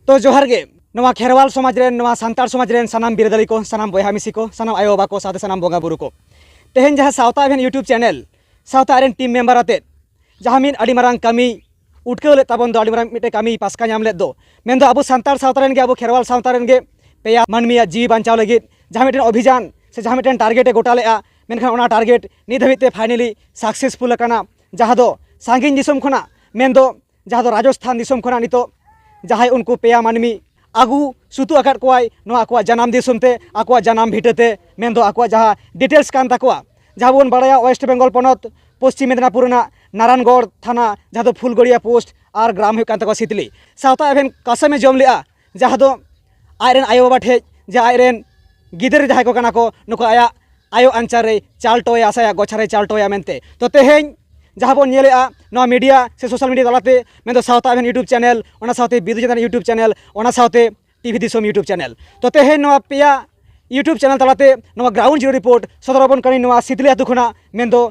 तो जोहार गे नवा खेरवाल समाज रेन नवा सांतार समाज रेन सनाम बिरादारी को सनाम बयहा मिसी को सनाम आयो बाबा को साथे सनाम बोंगा बुरु को तेहेन जहाँ सावता एभेन यूट्यूब चैनल सावता रेन टीम मेम्बर आते जहाँ मिन अडी मारांग कमी उठके ले ताबन दो अडी मारांग मिटे कमी पासका नाम लेद दो मेन दो अबो सांतार सावता रेन गे अबो खेरवाल सावता रेन गे पेया मानमिया जीव बांचाव लगित जहाँ मिटेन अभियान से जहाँ मिटेन टारगेट गोटा लेआ मेनखान ओना टारगेट नित धाबिते फाइनली सक्सेसफुल अकाना जहाँ दो सांगिन दिसम खना मेन दो जहाँ दो राजस्थान दिसम खना नितो जहाँ उनको पेया मानमी आगू सुतु आकाद कोवाई नोआ आकुआ जनाम दिसमते आकुआ जनाम भिटते मेन दो आकुआ जहाँ डिटेल्स कान ताकुआ जहाँ बोन बड़ाया वेस्ट बेंगल पनत पश्चिम मेदिनीपुर नारायणगढ़ थाना जहाँ दो फुलगड़िया पोस्ट और ग्राम हुई कान ताकुआ सितली सावता एभेन कासमे जम लेआ जहाँ दो आयरेन आयो बाबा ठे जे आयरेन गिदर जहाँ को काना को नुको आया आयो आंचार रे चाल टोया साया गोछारे चाल टोया मेनते तो तेहेन जहाँ बन नेलेआ नवा मीडिया से सोशल मीडिया तलाते मेन दो सावता एभेन यूट्यूब चैनल ओना सावते बिदु चंदन यूट्यूब चैनल ओना सावते टीवी दिसम यूट्यूब चैनल तो तेहेन नवा पेया यूट्यूब चैनल तलाते नवा ग्राउंड जीरो रिपोर्ट सदरबन कनी नवा सितली आतु खना मेन दो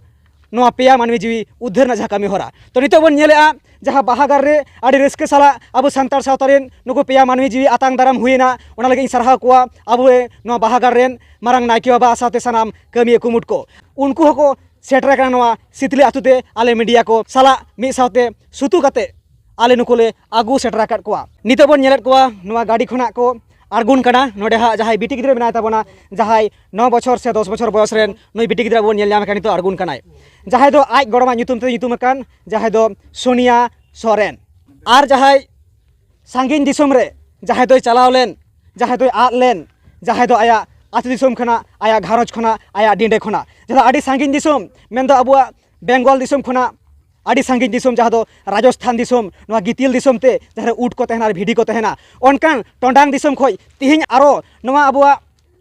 नवा पेया मानवी जीवी उद्धार जहाँ कमी होरा तो नितो बन नेलेआ जहाँ बाहागार रे आड़ी रस्के साला अब सांतार सावता रेन नुको पेया मानवी जीवी आतांग दाराम हुईना ओना लगे सारहा कोआ अब नवा बाहागार रेन मारांग नायके बाबा सावते सनाम कमी कुमुट को उनको हको सेटर करना नवा सितली आतुते आले मीडिया को साला मी सावते सुतु काते आले नुकोले आगू सेटर आकाद कोआ नितो बन नेलेद कोआ नवा गाड़ी खना को आरगुन कना नोडे हा जहां बिटी गिद्रा मेना ताबोना जहां 9 बछर से 10 बछर बयस रेन नई बिटी गिद्रा बोन नेल ᱧᱟᱢ कानी तो आरगुन कनाय जहां दो आज गड़मा ᱧᱩᱛᱩᱢ ते ᱧᱩᱛᱩᱢ अकान जहां दो सोनिया सोरेन आर जहां सांगिन दिसम रे जहां दो चलाव लेन जहां दो आद लेन जहां दो आया आतु दिसम खना आया घारज खना आया डिंडे खना जहां आडी सांगिन दिसम मेन दो अबुआ बेंगल दिसम खना आडी सांगिन दिसम जहाँ दो राजस्थान दिसम नवा गितिल दिसम ते जहाँ उट को तहना भिडी को तहना ओनकान टोंडांग दिसम खोय तिहिन आरो नवा अबुआ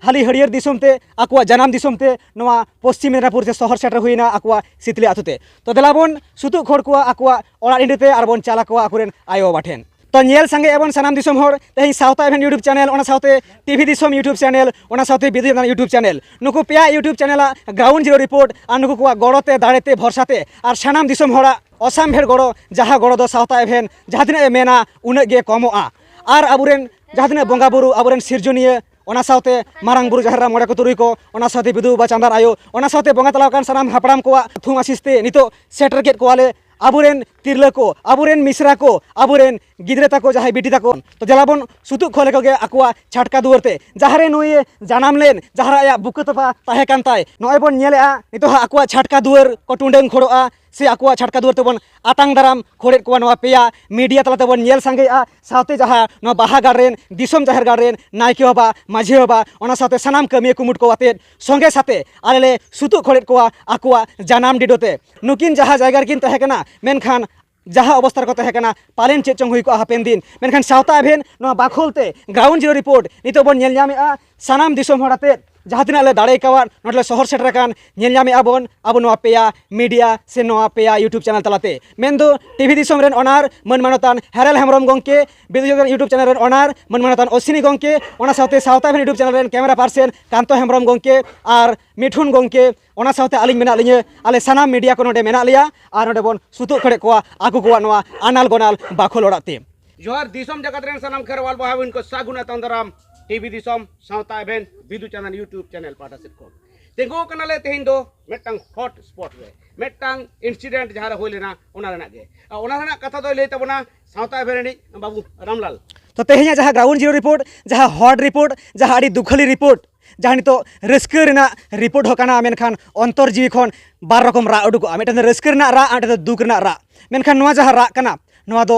हाली हरियर दिसम ते आकुआ जनाम दिसम ते नवा पश्चिम मेदिनीपुर से शहर सेटर हुईना आकुआ सितली आतुते तो देलाबन सुतु खोड़ को आकुआ ओड़ा इंडीते और बन चाला को आकुरेन आयो बाठेन तो नेल संगे एबन सनाम दिसम होर तेही सावता एभेन यूट्यूब चैनल ओना सावते टीवी दिसम यूट्यूब चैनल ओना सावते बिदु चंदन यूट्यूब चैनल नुको पेया YouTube channel ground zero report और नुको को गड़ोते दाड़ेते भरसाते और सानाम दिसम होड़ा असाम भेड़ गड़ो जहाँ गड़ो दो सावता एभेन जहाँ तिना मेना उन्हें गे कमोआ और अबुरेन जहाँ तिना बंगा बुरु अबुरेन सिरजनिया ओना सावते मारांग बुरु जहरा मोड़े को तुरुई को ओना सावते बिदु बा चांदार आयो ओना सावते बंगा तलाव कान सनाम हापड़ाम को थुम आसिस्ते नितो सेटर केट कोआले आबुरेन तिरला को आबुरेन मिश्रा को आबुरेन गिद्रे ताको जहाँ बिटी ताको तो जलाबन सुतु खोले को गे आकुआ छाटका दुवरते जहारे नुए जानाम लेन जहारा या बुकतपा ताहे कांताय नय बन नेलेआ नितो आकुआ छाटका दुवर को टुंडेंग खोड़ोआ से आकुआ छाटका दुवर तबन आतांग दाराम खोड़े को नवा पेया मीडिया तला तबन नेल संगेआ सावते जहाँ नवा बाहागार रेन दिसम जाहेर गार रेन नायके बाबा माझी बाबा ओना सावते सनाम कमी कुमुट को आते संगे साथे आलेले सुतु खोड़े को आकुआ जनाम डिडोते नुकिन जहाँ जायगा किन तहे कना मेनखान जहाँ अवस्था को तहेकना पालेन चेक चंग हुई को हापेन दिन मेनखान सावता एभेन नवा बाखोलते ग्राउंड जीरो रिपोर्ट नितो बन नेल ᱧᱟᱢᱮᱜᱼᱟ सानाम दिसम होड़ाते जहाँ तिना ले दाड़े कावान नोडले शहर सेटर कान नेल ᱧᱟᱢᱮᱜᱼᱟ बोन अब नवा पेया मीडिया से नवा पेया यूट्यूब चैनल तलाते मेन दो टीवी दिसम रेन ओनार मन मानतान हेरेल हेमरम गंके बिदु चंदन यूट्यूब चैनल रेन ओनार मन मानतान अश्विनी गंके ओना सावते सावता एभेन यूट्यूब चैनल रेन कैमरा पर्सन कांतो हेमरम गंके और मिठुन गंके ओना सावते आलिंग मेना लिᱧ आले सानाम मीडिया को नोडे मेना लिया और नोडे बोन सुतु खड़े को आकु को नवा आनाल गोनाल बाखोल ओड़ाते जोहार दिसम जगत रेन सनाम खेरवाल बहाविन को सागुना तंदराम टीवी दिसम सावता एभेन बिदु चंदन यूट्यूब चैनल पाटा से को तेगो कनाले तेहिन दो मेटंग हॉट स्पॉट रे मेटंग इंसिडेंट जहां रे होलेना ओना रेना गे ओना रेना कथा दो लई तबना सावता एभेन बाबू रामलाल तो तेहिया जहाँ ग्राउंड जीरो रिपोर्ट जहाँ हॉट रिपोर्ट जहाँ आड़ी दुखली रिपोर्ट जहाँ नितो रस्क रेना रिपोर्ट होकाना मेनखान अंतर जीवी खन बार रकम रा उडुको मेटन रस्क रेना रा आटे दुख रेना रा मेनखान नवा जहाँ रा कना नवा दो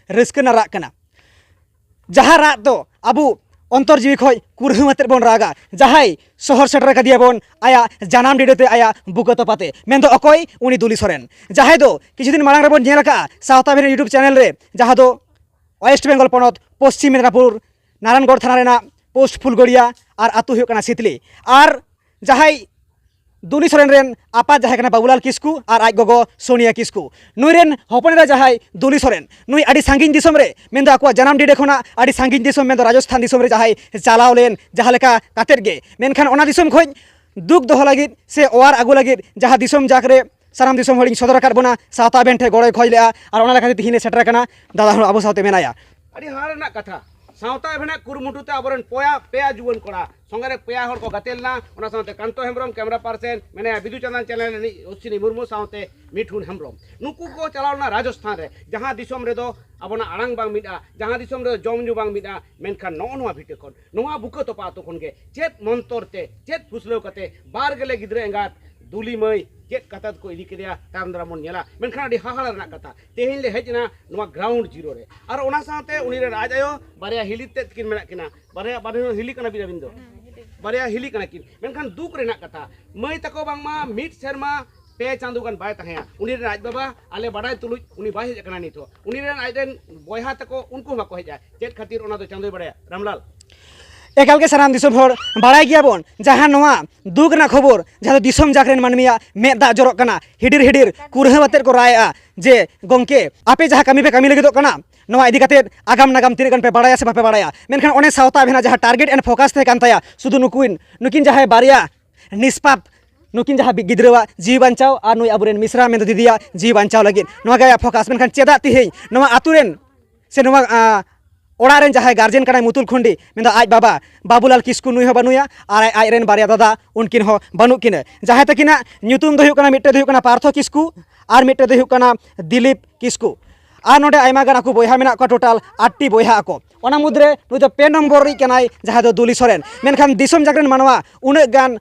रस्क रेना रा कना जहाँ रा दो अबू अंतर जीवी खय कुरहु मते बन रागा जहाय शहर सेटर कदिया बन आया जानाम डिडोते आया बुकत पाते मेन दो अकय उनी दुली सोरेन जहाय दो किछु दिन मारांग रे बन नेल का सावता एभेन यूट्यूब चैनल रे जहाँ दो वेस्ट बेंगल पनत पश्चिम मेदिनीपुर नारायणगढ़ थाना रेना पोस्ट फुलगड़िया और आतु हुई सितली और जहाय दुली सोरेन रेन आपा जहाँ कना बाबूलाल किस्कू और आज गगो सोनिया किस्कू नुई रेन हपनेरा जहाँ दुली सोरेन नुई आड़ी सांगिन दिसम रे मेन दो आकुआ जनाम डिडे खना आड़ी सांगिन दिसम मेन दो राजस्थान दिसम रे जहाँ चालाव लेन जहाँ लेका कातेर गे मेनखान ओना दिसम खोज दुख दोह लगिद से ओवार आगु लगिद जहाँ दिसम जाकरे सानाम दिसम हड़िन सदर आकाद बोना सावता एभेन ठे गड़ोय खोज लेआ और ओना लेखाते तिहिने सेटर कना दादा अब सावते मेनाया अड़ी हार ना कथा सावता एभेना कुरुमुटुते आबोरेन पेया जुवन कोड़ा संगे पेया हर को गतेलना ओना सावते कांतो हेम्ब्रम कैमरा पर्सन मेने बिदु चंदन चैनल उसिनी मुर्मू सावते मिठुन हेम्ब्रम नुकु को चलावना राजस्थान रे जहां दिसोम रे दो आबोना आड़ांग बांग मिदा जहां दिसोम रे जमजु बांग मिदा मेनखान नोआ भिटे कोन नोआ बुको तोपा तो कोन गे चेत मंतरते चेत फुसलो कते बार गेले गिद्रे एंगात दुली मई चेत कथा को इदी केदिया ताम दरामन नेला मेनखान अडी हाहाड़ा रना कथा तेहेन ले हेजना नोआ ग्राउंड जीरो रे और ओना सावते उनी रे राज आयो बारिया हिली ते किन मेना किना बारिया हिली कना बिराबिंदो बारिया हिली कना किन मेनखान दुक रेना कथा मई तको बांगमा मिट शर्मा पे चांदो गान बाय तहेया उनी रे राज बाबा आले बाडाय तुलुज उनी बाय हेज कना नितो उनी रे आइदेन बयहा तको उनको माको हेजा चेत खातिर ओना दो चांदोय बाडाया रामलाल एकाल के सानाम दिसोम हर बाड़ाय गया बोन जहां नोआ दुग ना खबर जहां दिसोम जाकरेन मानमिया मेद दा जरक कना हिडिर हिडिर कुरहा बातेर को रायआ जे गंके आपे जहां कमी पे कमी लगिदो कना नोआ इदी काते आगाम नागाम तिने गन पे बाड़ाया से बापे बाड़ाया मेनखान ओने सावता भेना जहां टारगेट एंड फोकस थे कानताया सुदु नुकिन जहां बारिया निष्पाप नुकिन जहां गिद्रवा जीव बांचाव और नुई अबुरेन मिश्रा मेन दीदिया जीव बांचाव लगिन नोआ गया फोकस मेनखान चेदा तिहेई नोआ आतुरेन से नोआ ओड़ारेन जहां गार्जेन कनाय मुतुल खुंडी मेन आज बाबा बाबूलाल किस्कू नुई हो बनुया और आजरेन बारिया दादा उनकिन हो बनु किने जहां तकिना ᱧᱩᱛᱩᱢ ᱫᱚ ᱦᱩᱭᱩᱜ ᱠᱟᱱᱟ ᱢᱤᱫᱴᱮᱱ ᱫᱚ ᱦᱩᱭᱩᱜ ᱠᱟᱱᱟ ᱯᱟᱨᱛᱷᱚ ᱠᱤᱥᱠᱩ ᱟᱨ ᱢᱤᱫᱴᱮᱱ ᱫᱚ ᱦᱩᱭᱩᱜ ᱠᱟᱱᱟ ᱫᱤᱞᱤᱯ ᱠᱤᱥᱠᱩ ᱟᱨ ᱱᱚᱰᱮ ᱟᱭᱢᱟ ᱜᱟᱱ ᱟᱠᱚ ᱵᱚᱭᱦᱟ ᱢᱮᱱᱟᱜ ᱠᱚᱣᱟ ᱴᱳᱴᱟᱞ 8ᱴᱤ ᱵᱚᱭᱦᱟ ᱟᱠᱚ ᱚᱱᱟ ᱢᱩᱫᱽᱨᱮ ᱱᱩᱭ ᱫᱚ 2 ᱱᱚᱢᱵᱚᱨ ᱨᱤᱡ ᱠᱟᱱᱟᱭ ᱡᱟᱦᱟᱸ ᱫᱚ ᱫᱩᱞᱤ ᱥᱚᱨᱮᱱ ᱢᱮᱱᱠᱷᱟन ᱫᱤᱥᱚᱢ ᱡᱟᱜᱨᱮᱱ ᱢᱟᱱᱣᱟ ᱩᱱᱟᱹᱜ ᱜᱟᱱ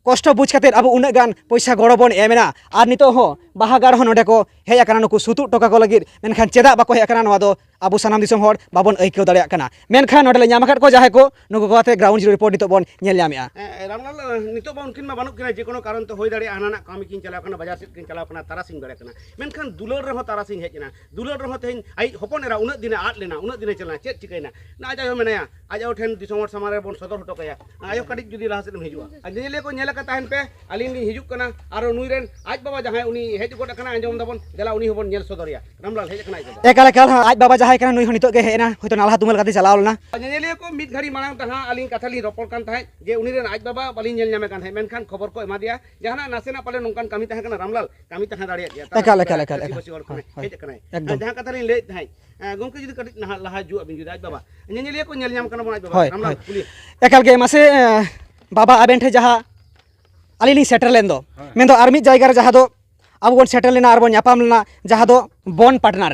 कष्ट बुझ खातिर अब उन्नत गान पैसा गड़ो बन एमेना और नितो हो बाहागार हो नोडे को हेज आकाना नुकु सुतुक टोका को लगिर मेनखान चेदा बाको हेज आकाना नोआ दो अब सानाम दिसोम हर बाबन आइकेव दाड़ेयाग काना मेनखान नोडे ले ᱧᱟᱢ ᱟᱠᱟᱫ को जहां को नुकु को आते ग्राउंड जीरो रिपोर्ट नितो बन ᱧᱮᱞ ᱧᱟᱢᱮᱜᱼᱟ रामलाल नितो बा उनकिन मा बानुक किना जे कोनो कारण तो होय दाड़े आनाना कामी किन चलाव कना बाजार से किन चलाव कना तारासिंग दाड़े कना मेनखान दुलर रहो तारासिंग हेजना दुलर रहो तेन आई होपन एरा उन्नत दिने आट लेना उन्नत दिने चलना चेत चिकैना ना आज आयो मेनाया आज आयो ठेन दिसोम हर समारे बन सदर हटो कया आयो कडिक जुदी लाहा से हिजुआ आज नेले को नेला का ताहन पे अलिन हिजुक कना आरो नुइरेन आज बाबा जहां उनी हेज गोड कना अंजम दाबन देला उनी होबन नेल सदरिया रामलाल हेज कना एकाल एकाल आज बाबा जहां कना नुइ नितो गे हेना होतो नाला तुमल काते चलाव लना नेले को मिद घड़ी मांग तहा अलिन कथाली रोपड़ कान थाय जे उनी रेन आज बाबा बालिन नेल ᱧᱟᱢᱮ कान थाय मेनखान खबर को एमा दिया जहाना नासेना पाले नोंकान कामी ताहे कना रामलाल कामी ताहे दाड़िया दिया एकाल हेज कना जहां कथाली ले थाय गोंके जुदी कटिक लाहा जु अबिन जुदी आज बाबा नेले को नेल ᱧᱟᱢ कना बन आज बाबा रामलाल पुलिस एकाल गे मासे बाबा आबेन ठे जहां अलिनी सेटल लेन दो मेन दो आर मिद जायगा रे जहां दो अब बन सेटल लेना और बन ᱧᱟᱯᱟᱢ लेना जहां दो बन पाटना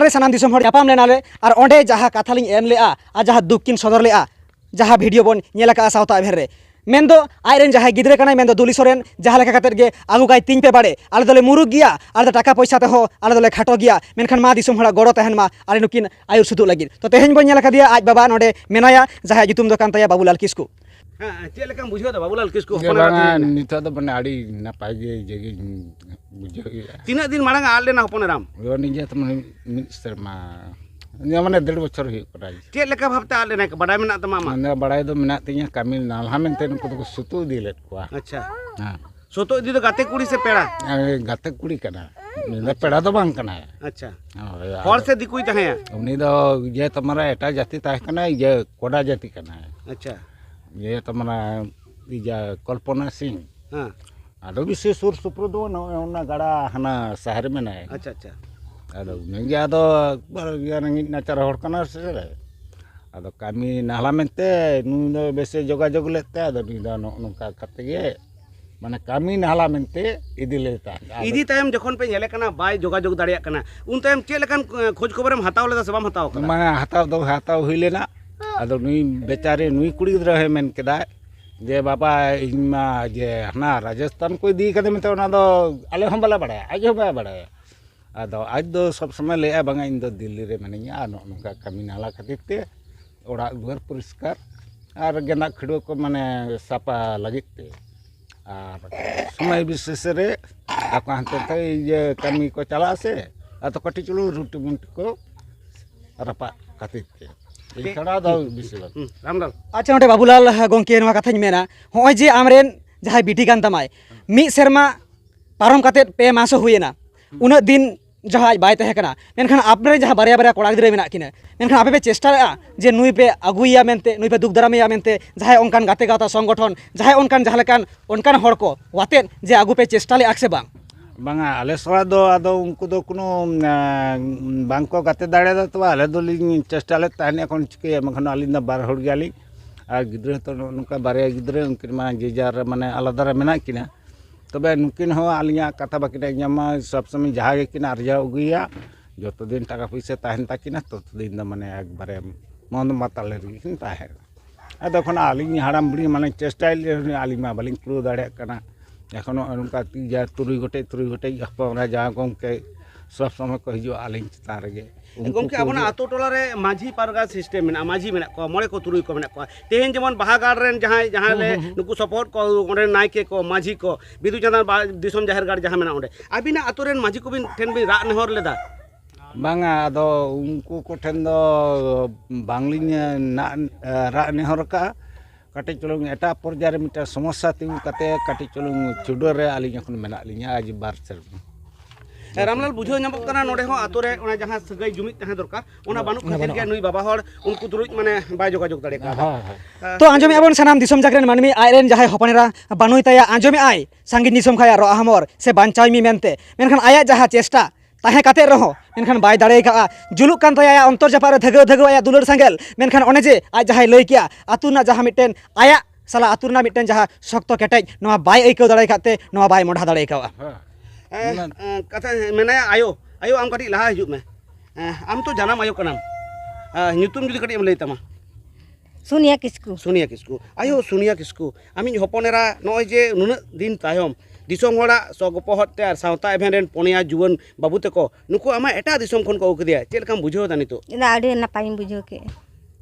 रे सानाम दिसोम हर ᱧᱟᱯᱟᱢ लेना ले और ओंडे जहां कथा लिंग एम लेआ और जहां दुख किन सदर लेआ जहां वीडियो बन नेला का सावता भेर रे मेन दो आइरेन जहां गिद्रे कनाय मेन दो दुली सोरेन जहां लेका कतेर गे आगु गाय तीन पे बाड़े आले दोले मुरुक गिया आले टाका पैसा ते हो आले दोले खाटो गिया मेनखान मा दिसोम हड़ा गड़ो तहन मा आले नुकिन आयुर सुतुक लगिर तो तेहेन बन नेला दिया आज बाबा नोडे मेनाया जहां जुतुम दो कान ताया बाबूलाल किस्कू हां चे लेका बुझियो द बाबूलाल किस्कू नितो दो बने आड़ी नापाय गे जेगे बुझियो तीना दिन मांग आल लेना होपन राम यो निजे त मने मिद शर्मा माने 1.5 बछर हुई कराई चे लेका भाबते आल लेना बडाय मेना तमा मा माने बडाय दो मेना तिया कामी नालहा मेनते नुकु दो सुतु दिलेत कोआ अच्छा हां सोतो इदी दो गाते कुड़ी से पेड़ा गाते कुड़ी कना मेना पेड़ा दो बांग कना अच्छा हर से दिकुई तहे उनी दो ये तमरा एटा जाति ताहे कना ये कोडा जाति कना अच्छा ये तमरा इजा कल्पना सिंह हां आदो विशेष सुर सुप्रो दो ना गाड़ा हना शहर में ना अच्छा अच्छा आदो नंगे आदो रंगी नाचार हड़ कना से आदो कामी नाला मेनते नु दो बेसे जोगाजोग लेते आदो नी दो नोका कते गे माने कामी नाला मेनते इदी लेता इदी तायम जखन पे नेले कना बाय जोगाजोग दाड़िया कना उन तायम चे लेकन खोज खबरम हताव लेदा से बाम हताव कना माने हताव हुई लेना आदो नुई बेचारे नुई कुड़ी रहे मेन केदा जे बाबा इमा जे हना राजस्थान को दी कदे मते ओना दो आले हम बाला बड़ा आज हम बड़ा आदो आज दो सब समय ले आ बांगा इन दो दिल्ली रे मनेया नोका कामी नाला खातिर ते ओड़ा दुआर परिष्कार और गेना खिड़ो को माने सापा लगित ते और समय विशेष रे आपा हंते ते ये कामी को चला से आ तो कटी चलो रूट मुंट को रपा खातिर ते रामलाल अच्छा नोटे बाबूलाल गोंके नोआ कथाñ मेना होय जे आमरेन जहां बिटी कान तमाय मी शर्मा पारम काते पे मासो हुयेना उन दिन जहां बाय तहे कना मेनखान आपरे जहां बारिया बारिया कोड़ा गिद्रे मेना किने मेनखान आपे पे चेष्टा जे नुई पे अगुइया मेनते नुई पे दुख दारामिया मेनते जहां ओनकान गाते गाता संगठन जहां ओनकान जहां लेकान ओनकान हड़ को वाते जे आगु पे चेष्टा ले आक्से बांग बांगा आले सड़ा दो आदो उनको दो कोनो बांको गाते दाड़े दा तो आले दो लिंग चेष्टा ले ताने कोन चिके मखन आलिंदा बार होड़ गयाली आ गिद्रे तो नुका बारे गिद्रे उनकिन मा जेजार माने आलादा रे मेना किना तबे नुकिन हो आलिया कथा बाकिना ᱧᱟᱢᱟ सब समय जहाँ गे किना अर्जा उगुया जो दिन टाका पैसा ताहन ताकिना तो दिन द माने एकबारे मन माताले रे ताहे अदो खना आलिंग हाड़ाम बुढ़ी माने चेष्टा आलिंग मा बालिंग पुरो दाड़े कना एखोनो उनका तीजा तुरुई गोटे हपना जहाँ गमके सब समय को हिजो आलिंग चिता रेगे गमके अपना आतो टोला रे माझी पारगा सिस्टम में माझी में को मोड़े को तुरुई को में को तेहन जेमन बाहागार रेन जहाँ ले नुकु सपोर्ट को ओंडे नायके को माझी को बिदु चंदन दिसम जाहिर गाड़ जहाँ में ओंडे अबिना आतो रेन माझी को बिन ठेन बिन राग नेहर लेदा बांगा अदो उनको को ठेन दो बांगलिन ना राग नेहर का काटे चलुंग एटा पर्याय मिटा समस्या तिंगु काते काटे चलुंग चुडोर रे आलिंग एखन मेना लिंगा आज बार सर रामलाल बुझो नामक कना नोडे हो आतो रे ओना जहां सगई जुमित तहे दरकार ओना बानु खातिर के नुई बाबा हर उनको तुरुज माने बाय जोगाजोग दाड़े का तो आंजमे आबन सनाम दिसम जागरेन मानमी आयरेन जहाय हपनेरा बानुई ताया आंजमे आय सांगिन दिसम खाया रो हमर से बांचाई मी मेनते मेनखान आया जहां चेष्टा ताहे काते रहो मेनखान बाय दाड़े का जुलुक कान ताया अंतर जापारे धगो धगो आया दुलर संगेल मेनखान ओने जे आज जहाय लई किया आतुना जहां मिटेन आया साला आतुना मिटेन जहां शक्तो केटेज नोआ बाय एको दाड़े काते नोआ बाय मोढा दाड़े का कथा मेना आयो आयो आम कटी लहा हिजुक में आम तो जानम आयो कनाम ᱧᱩᱛᱩᱢ जुदी कटी एम लई तमा सुनिया किस्कू आयो सुनिया किस्कू आमी हपनेरा नय जे नुना दिन तायम दिसम होड़ा सगपहते और सावता एभेन रेन पनिया जुवन बाबू तको नुको आमा एटा दिसम खन को उकदिया चेलकाम बुझो दा नितो ना आडे नापाई बुझो के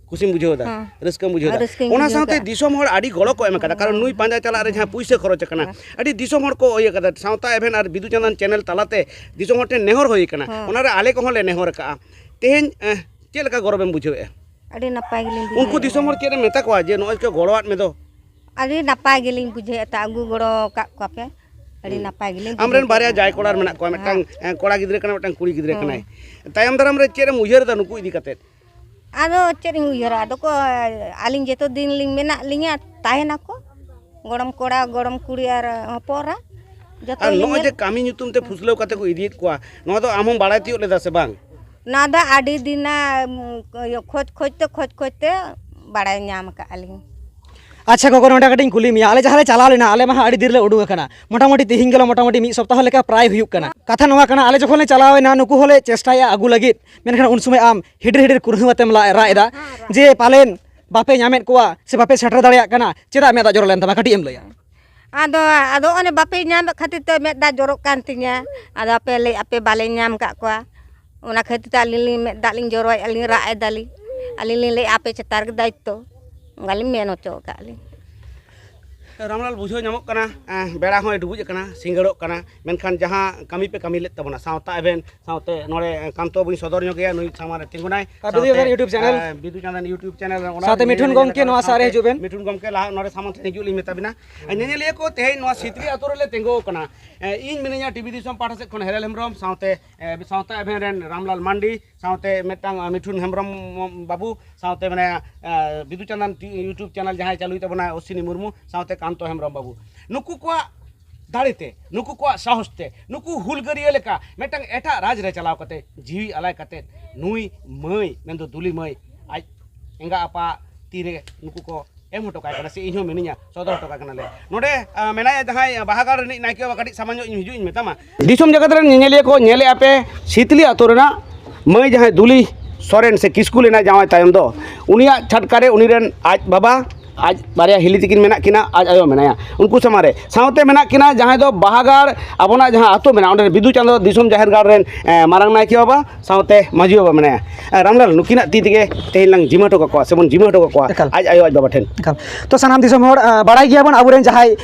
खुशी बुझो दा रस्कम बुझो दा ओना सावते दिसम होड़ आडी गळो को एम कदा कारण नुई पांजा चला रे जहां पुइसे खरच कना आडी दिसम होड़ को ओय कदा सावता एभेन और बिदु चंदन चैनल तलाते दिसम होड़ ते नेहर होय कना ओना रे आले को होले नेहर का तेहेन चेलका गौरवम बुझो ए आडे नापाई गेलिन उनको दिसम होड़ चेरे मेता को जे नय के गळोआत में दो आडे नापाई गेलिन बुझे ता आगु गड़ो का कोपे आडे नापाई गेलिन आमरेन बारिया जाय कोड़ार मेना को मिटांग कोड़ा गिद्रे कना मिटांग कुड़ी गिद्रे कनाय तायम दाराम रे चेरे उयहर दा नुकु इदी काते आदो चेरिंग उयहरा आदो को आलिंग जेतो दिन लिंग मेना लिंगा ताहेना को गड़म कोड़ा गड़म कुड़ी आर हपोरा जतो और नय जे कामी ᱧᱩᱛᱩᱢ ते फुसलेव काते को इदीत कोआ नो दो आम हम बाड़ाय तियो लेदा से बांग ना दा आडी दिना खोज ते बाड़ाय ᱧᱟᱢ का आलिंग अच्छा गोगो नोडा कटिंग कुली मिया आले जहाले चला लेना आले मा आडी दिर ले उडुग कना मोटामोटी तिहिंग गेलो मोटामोटी मी सप्ताह लेका प्राय हुयुग कना कथा नोवा कना आले जखोन ले चलावेना नुकु होले चेष्टाया आगु लगित मेनखान उन समय आम हिडर कुरहुआतेम राएदा जे पालेन बापे ᱧᱟᱢᱮᱫ कोआ से बापे सेटर दाड़िया कना चेदा मेदा जोर लेन तमा कटी एम लया आदो आदो ओने बापे ᱧᱟᱢ खातिर ते मेदा जोरक कान तिया आदो आपे बाले ᱧᱟᱢ का कोआ ओना खातिर आलिली मेदा लिंग जोरवाय आलिंग राए दाली आलिली ले आपे चतार के दायित्व गाली मेनो चो काली रामलाल बुझो नामक कना बेड़ा होय डुबुज कना सिंगड़ो कना मेनखान जहां कमी पे कमी लेत तबना सावता एवेन सावते नोडे कांतो बुई सदर ᱧᱚᱜ गया नुई सामारे तिंगुनाय YouTube channel Bidu Chandan YouTube channel साथे मिठुन गमके नोआ सारे हिजुबेन मिठुन गमके ला नोडे सामान हिजु लि मेताबिना नेनेलिया को तेहे नोआ सितरी आतोर ले तेंगो कना इन मिनिया टीवी दिसम पाठा से खन हेरेल हेमरम सावते सावता एवेन रेन रामलाल मांडी सावते मेटांग मिठुन हेमरम बाबू सावते माने बिदु चंदन यूट्यूब चैनल जहां चालुई तबना अश्विनी मुर्मू सावते कांतो हेमरम बाबू नुकु को दाड़ेते नुकु को साहसते नुकु हुलगरिया लेका मेटांग एटा राज रे चलाव कते जीवी अलाय कते नुई मई मेंदो दुली मई आज एंगा आपा तीरे नुकु को एम हटो काय कना से इहो मिनिया सदर हटो काय कना ले नोडे मेनाय जहाय बाहागार नि नायके बाकडी सामान्य हिजु इन मेतामा दिसम जगत रे नेनेलिया को नेले आपे शीतली आतोरना मई जहाय दुली सोरेन से किस्कू लेना जावाय तायम दो उनिया छटकारे उनिरेन आज बाबा आज बारिया हिली तिकिन मेना किना आज आयो मेनाया उनको समारे सावते मेना किना जहां दो बाहागार आबोना जहां आतो मेना ओंडे बिदु चंदो दिसम जाहिर गार रेन मारांग नायके बाबा सावते माजी बाबा मेनाया रामलाल नुकिना ती तिगे तेहिन लांग जिमाटो का सेबन जिमाटो का आज आयो आज बाबा ठेन तो सनाम दिसम होड़ बाड़ाय गियाबन आबुरेन जहाय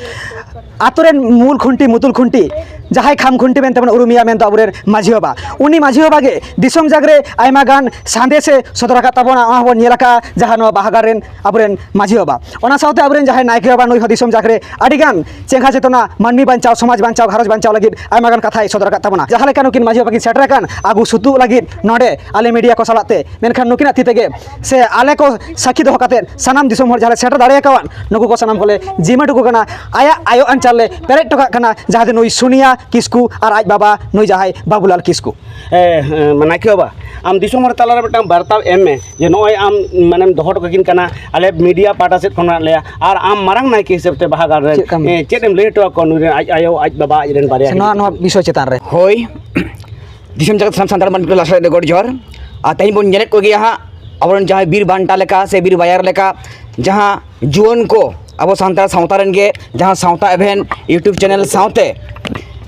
आतोरेन मूल खुंटी मुतुल खुंटी जहाय खाम खुंटी मेन तबन उरुमिया मेन तो आबुरेन माझी बाबा उनी माझी बाबा गे दिसम जागरे आयमा गान सांदेसे सदरका ताबोना आबो नेलाका जहां नो बाहागार रेन आबुरेन माझी बाबा ओना सावते आबुरेन जहाय नायके बाबा नुई दिसम जागरे आडिगान चेंगा चेतना मानमी बांचाव समाज बांचाव घारज बांचाव लगिद आयमा गान कथाय सदरका ताबोना जहां लेका नुकिन माझी बाबा किन सेटर कान आगु सुतु लगिद नोडे आले मीडिया को सलाते मेनखान नुकिना तितेगे से आले को साखी दोह काते सनाम दिसम होड़ जहां सेटर दाड़े कावन नुकु को सनाम कोले जिमाटुकु कना आया आयो अंचाले पेरेट टोका कना जहां नुई सुनिया किस्कू और आज बाबा नुई जहाय बाबूलाल किस्कू नायके बाबा आम दिसोम हर तालारे मिदटांग बार्ता एम में जे नॉय आम माने दोहो टोकिन कना आले मीडिया पाटा सेट खना ले आर आम मारंग नायके हिसाब ते बाहागार रे चेदम ले तो को नुरे आज आयो आज बाबा आज रेन बारे नो विषय चेतान रे होय दिसम जगत साम सांतार मन लासा दे गोड जोर आ तई बोन नेलेट को गिया हा अबरन जहां बीर बांटा लेका से बीर बायर लेका जहां जुवन को अब सांतार सावतारन गे जहां सावता एभेन यूट्यूब चैनल सावते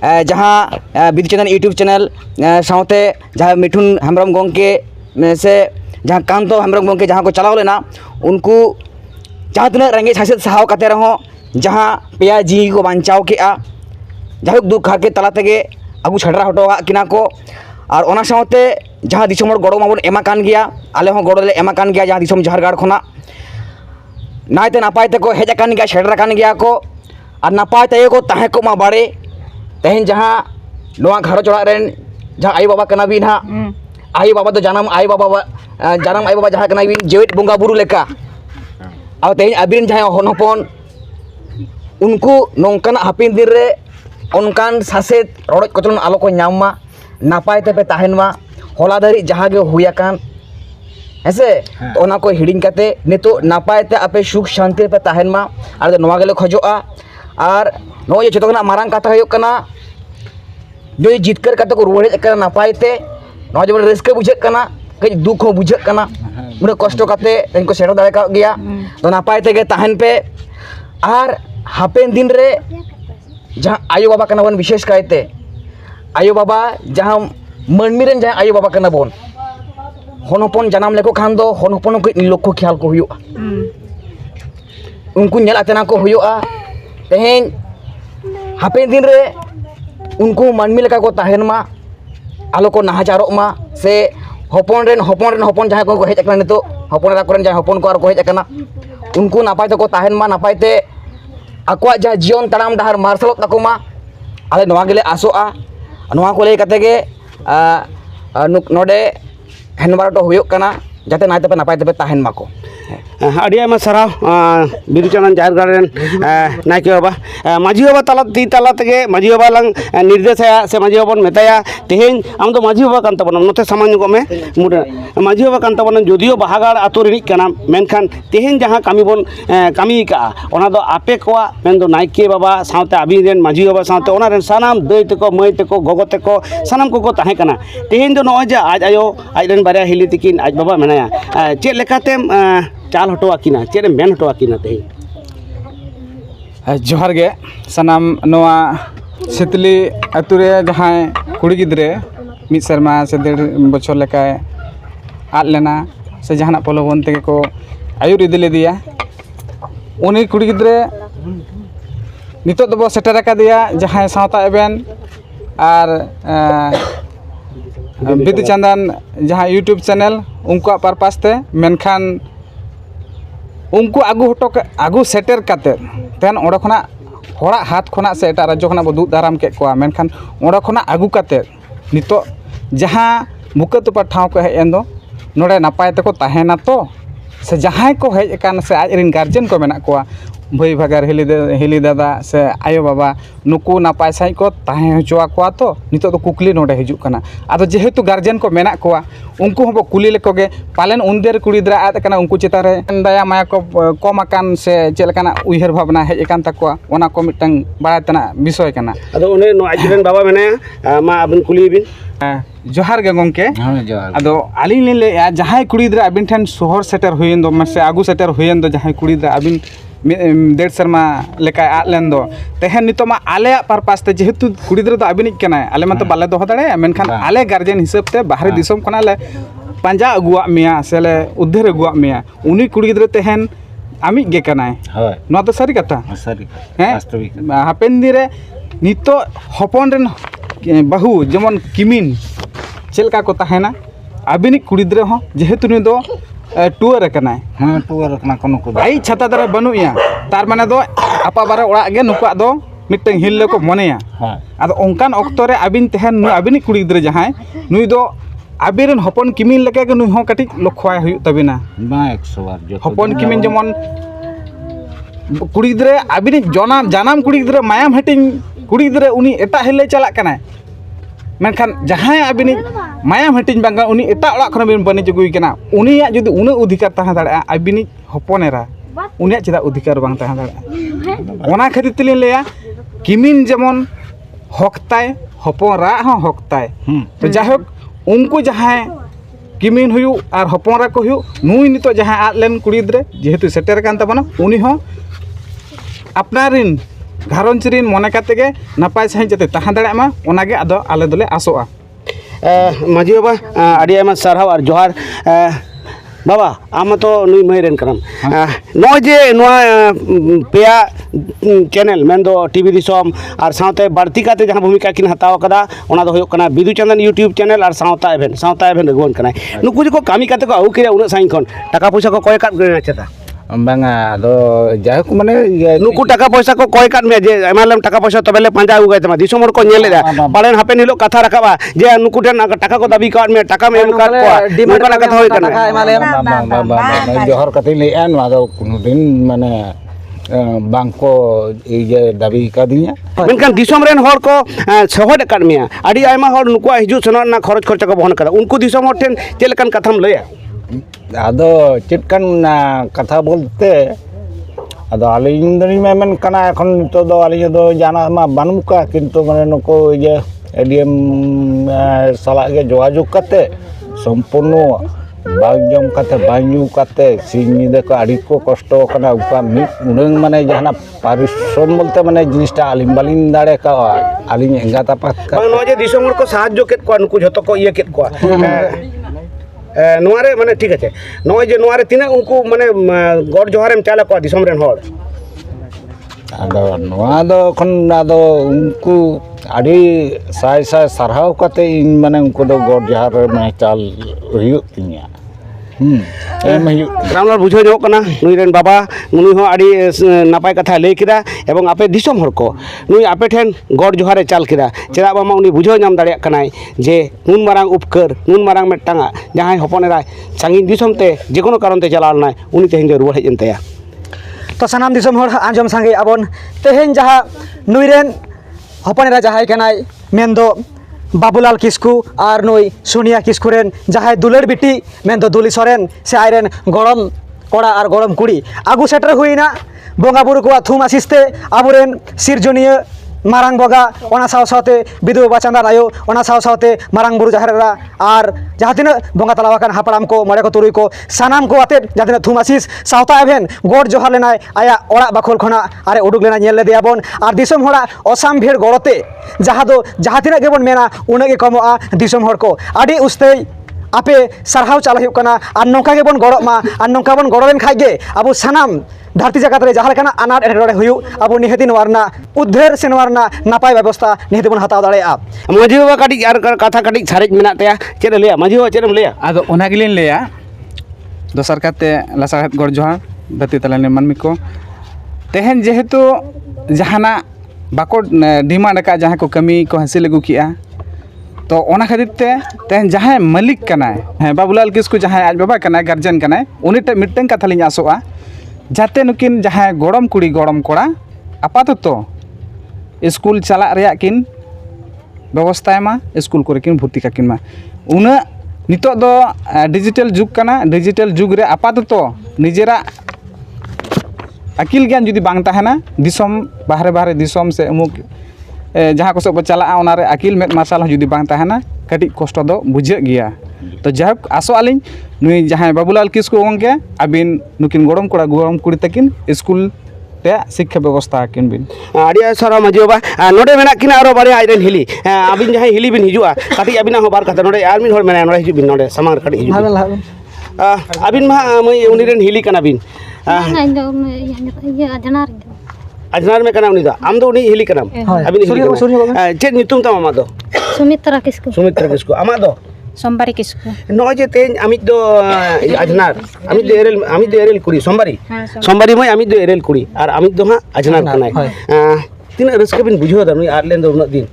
जहां बीर चैनल यूट्यूब चैनल सावते जहां मिठुन हेम्ब्रम गोंके से जहां कांतो हेम्ब्रम गोंके जहां को चलाव लेना उनको जहां तना रंगे हासिल सहाव कते रहो जहां पेया जी को बांचाव केआ जहां दुख हाके तला तेगे आगू छड़रा हटवा किना को और ओना सावते जहां दिसम हर गड़ो माबन एमा कान गया आले हो गड़ो ले एमा कान गया जहां दिसम जहरगाड़ खोना नायते नापाय ते को हेज कान गया छड़रा कान गया को और नापाय ते को ताहे को मा बाड़े तेहन जहां लोआ घरो चोड़ा रेन जहां आई बाबा कना बिन हा आई बाबा तो जानम आई बाबा जहां कना बिन जेवेट बोंगा बुरु लेका और तेहन अबिन जहां होन हपन उनको नोंकन हापिन दिन रे उनकान सासेत रोड कचरन आलो को नामा नापाय ते पे ताहेन मा होला दारी जहां गे हुया कान ऐसे तो ओना को हिडिंग काते नितो नापाय ते आपे सुख शांति पे ताहेन मा आर नोवा गेले खजोआ और नो ये जतो मारंग कथा होयो कना जो जितकर कते को रुवाड़े कना नापाय ते नो जब रिस्क बुझे कना कई दुख हो बुझे कना मुरे कष्ट काते इनको सेरो दाड़े का गया तो नापाय ते गे ताहेन पे और हापेन दिन रे जहां आयो बाबा कना बन विशेष कायते आयो बाबा जहां मनमी रेन जहां आयो बाबा कना बन होनपन जनाम लेको खान दो होनपन को लक्ष्य ख्याल को हुयो उनको नेल आतेना को हुयो तेहेन हापेन दिन रे उनको मनमी लेका को ताहेन मा आलो को नाहाचारो मा से हपन जहां को हेज कना नितो हपन रा कोरेन जहां हपन को आर को हेज कना उनको नापाय को ताहेन मा नापाय ते आकुआ जहां जीवन ताराम डहार मार्शल तको मा आले नोवा गेले आसोआ नोवा को ले कते गे नोडे हेनबारटो हुयो कना जाते नायते पे नापाय ते पे ताहेन माको अड़ी आयमा सराव बिरु चंदन जहरगाड़ रेन नायके बाबा माझी बाबा तला ती तला तेगे माझी बाबा लंग निर्देशया से माझी बाबा मेताया तेहेन आम तो माझी बाबा कान तबन नोते सामान्य को में मुडे माझी बाबा कान तबन जदियो बाहागाड़ आतो रिनिक कना मेनखान तेहेन जहां कामी बोन कामी का ओना दो आपे कोआ मेन दो नायके बाबा सावते आबी रेन माझी बाबा सावते ओना रेन सानाम दई तेको मई तेको गोगो तेको सानाम को ताहे कना तेहेन दो नय जा आज आयो आज रेन बारिया हिली तिकिन आज बाबा मेनाया चेद लेकाते चाल हटो आकिना चेरे मेन हटो आकिना ते जोहार गे सनाम नोआ सितली अतुरे जहां कुड़ी गिद्रे मिद शर्मा से 1.5 बछर लेका आद लेना से जहाना पलोवन तेगे को आयुर इदि लेदिया उनी कुड़ी गिद्रे नितो दबो सेटर का दिया जहां सावता एबेन और बिदु चंदन जहां यूट्यूब चैनल उनको पर्पस ते मेनखान उनको आगू सेटर काते तेन ओडे खना होड़ा हाथ खना से एटा राज्य खना दुद दाराम के कोआ मेनखान ओडे खना आगू काते नितो जहां बुका तुपा ठाव को हेन दो नोडे नापाय तको ताहेना तो से जहां को हेज कान से आज रिन गार्जियन को मेना कोआ भाई भागार हिली दादा से आयो बाबा नुकु नापाय साई को ताहे हचुआ कोआ तो नितो तो कुकली नोडे हिजु कना आदो जेहेतु गार्जियन को मेना कोआ उनको हबो कुली लेकोगे पालेन उनदेर कुड़ी द्रा आद कना उनको चिता रे दया माया को कम आकान से चेलकाना उइहर भावना हेज कान तकोआ ओना को मिटंग बाड़ा तना विषय कना अदो उने नो आजरेन बाबा मेनाया मा अबिन कुली बिन जोहार गे गोंके अदो आलिन ले जहां कुड़ी द्रा अबिन ठन शहर सेटर हुयन दो से आगू सेटर हुयन दो जहां कुड़ी द्रा अबिन 1.5 शर्मा लेका आद लेन दो तेहन नितो मा आले पर्पस ते जेहेतु कुड़ी द्रा दो अबिन कना आले मा तो बाले दोह दाड़े मेनखान आले गार्जियन हिसाब ते बाहरे दिसम कना ले पंजा अगुआ मिया से ले उद्धर अगुआ मिया उनी कुड़ी द्रा तेहन आमी गे कनाय होय नो तो सारी कथा सारी वास्तविक हापेन दिरे नितो हपन रेन बाहू जेमन किमिन चेलका को ताहेना अबिनिक कुड़ी द्रा हो जेहेतु नि दो टूअर कनाय हां टूअर कना कोनो को आई छाता दारा बनुया तार माने दो आपा बारे ओड़ा गे नुका दो मिटeng हिल को मनेया हां आदो ओंकान ऑक्तो रे अबिन तेहन नु अबिनिक कुड़ी द्रा जहां नुई दो अबिरन हपन किमिन लेका गे नुई हो कटिक लखवाय हुयु तबिना बा 100 बार जो हपन किमिन जेमन कुड़ी द्रा अबिनिक जनाम कुड़ी द्रा मायाम हटिंग कुड़ी गिद्रे उनी एटा हिले चलाक कनाय मेनखान जहां अबिनी मायाम हटिंग बांगा उनी एटा ओड़ा खन बिन बनि जगुई कना उनिया जुदी उना अधिकार तहां दाड़ा अबिनी हपनेरा उनिया चेदा अधिकार बांग तहां दाड़ा ओना खातिर तेलिन लेया किमिन जेमन हकताय हपन रा हं हकताय तो जाहोक उनको जहां किमिन हुयु और हपन रा को हुयु नुई नितो जहां आलेन कुड़ी गिद्रे जेहेतु सेटर कान ताबना उनी हं अपनारिन घारंज रिन मने काते गे नापाय सही जते तहां दाड़ा मा ओनागे आदो आले दोले आसोआ माजी बाबा आड़ी आयमा सारहाव और जोहार बाबा आम तो नुई मईरेन कनाम नॉय जे पेया चैनल मेन दो टीवी दिसोम और साथे बाड़ती काते जहां भूमिका किन हताव कदा ओना दो होयो कना बिदु चंदन यूट्यूब चैनल और सावता एवेन अगुवन कना नुकु जे को कामी काते को आउ किरे उना साइन खन टाका पैसा को कय काट गना चता बांगा दो जायक माने नुकु टाका पैसा को कय काट में जे एमालम टाका पैसा तबेले पांजा आगु गय तमा दिसोम हर को नेले दा पालेन हापेन हिलो कथा रखाबा जे नुकु ठेन टाका को दाबी काट में टाका में काट को डिमांड का कथा होय कना जोहर कते ले एन वा दो कुनु दिन माने बांको ये दाबी का दिया मेनखान दिसोम रेन हर को सहद काट में आड़ी आयमा हर नुकु हिजु सनन ना खरच खर्चा को बहन कदा उनको दिसोम हर ठेन चेलकन कथाम लया आदो चिटकन कथा बोलते आदो आलिंग दनी मेमन कना एखन तो दो आलिंग दो जाना मा बानुका किंतु माने नको ये एडीएम साला के जोगाजोग करते संपूर्ण बाग जम करते बांजू करते सिंह देखो आड़ी को कष्ट कना उका उनंग माने जहाना पारिश्रम बोलते माने जिनिसटा आलिंग बालिंग दाड़े का आलिंग एंगा तापात का नो जे दिसोम को साहाय्य केत को नुकु जतो को ये केत को नोआरे माने ठीक है नोय जे नोआरे तिना उनको माने गॉड जोहारेम चाला को दिसोम रेन हर आदो नोआ दो खन आदो उनको आड़ी साय साय सरहाव कते इन माने उनको दो गॉड जोहार माने चाल हुयु तिनिया ग्राउंड बुझो जो कना नुई रेन बाबा नुई हो आड़ी नापाय कथा लई किदा एवं आपे दिसोम हर को नुई आपे ठेन गॉड जोहारे चाल किदा चेदा बामा उनी बुझो नाम दाड़िया कनाय जे नुन मारांग उपकर नुन मारांग मेटांगा जहां हपनेरा सांगिन दिसोम ते जे कोनो कारण ते चलाल नाय उनी तेहेन जे रुवाड़ हेजन तया तो सानाम दिसोम हर आंजम सांगे आबन तेहेन जहां नुई रेन हपनेरा जहां कनाय मेनदो बाबूलाल किस्कू और नुई सोनिया किस्कू रेन जहां दुलड़ बिटी मेन दुली सोरेन से आयरन गरम कोड़ा और गरम कुड़ी आगू सेटर हुईना बोंगा बुरु को थुम आसिस्ते आबुरेन सिरजनिया मारांग बगा ओना साव सावते बिदु बाबा चांदा आयो ओना साव सावते मारांग बुरु जाहेरा और जहां तिना बोंगा तलावाकान हापड़ाम को मरे को तुरुई को सानाम को आते जहां थुम आसिस सावता एभेन गोड जोहार लेनाय आया ओड़ा बाखोल खना आरे उडुक लेना नेल लेदेयाबन और दिसोम होड़ा असाम भेड़ गड़ते जहां तिना गेबन मेना उना गे कमोआ दिसोम होड़ को आडी उस्ते आपे सरहाव चाल हुयुग कना और नौका गेबन गड़मा और नौका बन गड़ लेन खागे अब सानाम धरती जगत रे जहां लेकाना अनाट एटकेटोड़े हुयुग अब निहति नोवारना उद्धार से नोवारना नापाय व्यवस्था निहति बन हताव दाड़ेया माजी बाबा काटी यार कथा काटी सारेज मेना तया चेद लेया माजी बाबा चेदम लेया आदो ओना गिलिन लेया दोसर काते लासाहेब गड़ जोहार धरती तलाने मानमी को तेहन जेहेतु जहाना बाको डिमांड का जहां को कमी को हासिल लगू किया तो ओना खातिर ते तेहन जहां मालिक कनाय हैं बाबूलाल किस्कू जहां आज बाबा कनाय गार्जियन कनाय उनी टे मिटन कथा लिन आसोआ जाते नुकिन जहां गरम कुड़ी गरम कोड़ा आपाततो स्कूल चला रेया किन व्यवस्था मा स्कूल को किन भर्ती का किन मा उना नितो दो डिजिटल जुग कना डिजिटल जुग रे आपाततो निजेरा अकिल ज्ञान जुदी बांग ताहेना दिसोम बाहरे बाहरे दिसोम से अमुक जहाँ को सब चला ओनारे अकिल मेद मार्शल जुदी बांग ताहेना कटी कष्ट दो बुझे गया तो जाहक आसो आलिन नुई जहाँ बाबूलाल किस्कू गंगे आबिन नुकिन गरम कोड़ा गरम कुड़ी तकिन स्कूल ते शिक्षा व्यवस्था किन बिन आड़ी सारा माजी बाबा नोडे मेना किना आरो बारे आइरेन हिली आबिन जहां हिली बिन हिजुआ काटी आबिना हो बार कथा नोडे यार मिन होर मेना नोडे हिजु बिन नोडे सामार काटी हिजु आबिन मा मई उनी रेन हिली कना बिन अजनार में कना उनी दा आम दो उनी हिली कना आबिन हिली चेद नितुम तम आमा दो सुमित्रा किस्कू आमा दो सोमबारी किस्कू नॉय जे तेन अमित दो अजनार अमित दो एरेल कुड़ी सोमबारी मई अमित दो एरेल कुड़ी और अमित दो हां अजनार कनाय तीन रस्के बिन बुझो दा नुई आरलेन दो उना दिन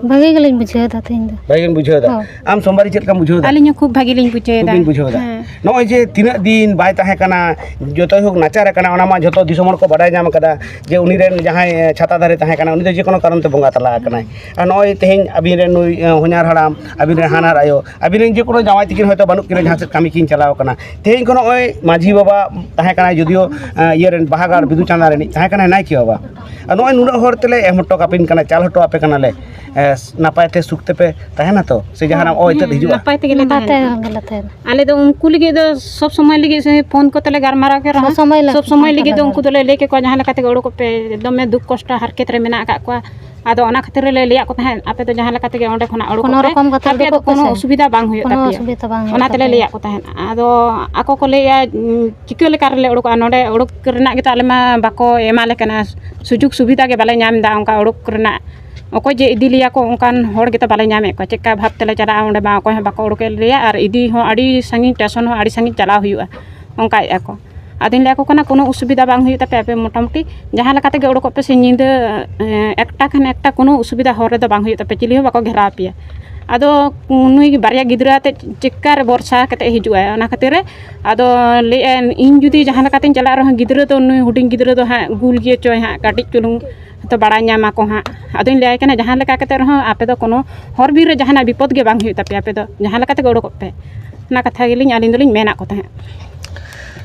भागे गेलिन बुझे दा तेन दा भागेन बुझाव दा आम सोमवारी चेक का बुझाव दा अलिंग खूब भागी लिंग बुझे दा खूब बुझाव दा नॉय जे तीना दिन बाय ताहे कना जोतो होक नाचार कना ओना मा जोतो दिसोम हर को बाडाय नाम कदा जे उनी रेन जहां छाता धारे ताहे कना उनी दो जे कोनो कारण ते बोंगा तला कना आ नॉय तेहेन अबिन रेन नुई होनार हराम अबिन रेन हानार आयो अबिन रेन जे कोनो जावाई तिकिन होतो बानु किन जहां से कामी किन चलाव कना तेहेन कोनो ओय माझी बाबा ताहे कना जदियो ये रेन बाहागार बिदु चांदा रेनी ताहे कना नाय की बाबा आ नॉय नुना हर तेले एम हटो कापिन कना चाल हटो आपे कना ले नापाय ते सुखते पे ताहे ना तो से जहां ओय ते हिजुआ नपाय ते गेले बाते गलत है आले दो उनको लगे दो सब समय लगे से फोन को तले गारमारा के रहा सब समय लगे दो उनको तले लेके को जहां लकाते ओड़ो को पे एकदम में दुख कष्ट हरकत रे मेना का को आदो ओना खातिर ले लिया को ताहे आपे तो जहां लकाते के ओंडे खना ओड़ो को रकम कते आपे तो कोनो असुविधा बांग हुयो कोनो तापे असुविधा बांग ओना तले लिया को ताहे आदो आको को लेया चिको ले कार ले ओड़ो को नोडे ओड़ो करना के ताले मा बाको एमाले कना सुजुग सुविधा के बाले नाम दा उनका ओड़ो करना अकोय जे इदी लिया को उनकान होड़ के तो बाले नामे को चेका भाब तले चला ओंडे बा अकोय बाको ओड़ो के लिया और इदी हो आड़ी संगी स्टेशन हो आड़ी संगी चला हुआ उनका को आदिन लिया को कना कोनो असुविधा बांग हुई तापे आपे मोटामुटी जहां लकाते के ओड़ो पे से नींद एकटा खान एकटा कोनो असुविधा होरे दो बांग हुई तापे चिली हो बाको घेरा पिया आदो नुई बारिया गिद्रा ते चिक्कार वर्षा कते हिजुआ ओना खातिर आदो ले इन जुदी जहां लकाते चला रह गिद्रा तो नुई हुडिंग गिद्रा दो हा गुल गे चोय हा काटी चुलुंग तो बड़ा नामा को हाँ अदुन ले कना जहां लका कते रह आपे दो कोनो हर बीर रे जहां विपद के बांग हुई तापे आपे दो जहां लकाते के ओड़ो पे ना कथा गेलिन आलिन दोलिन मेना को ताहे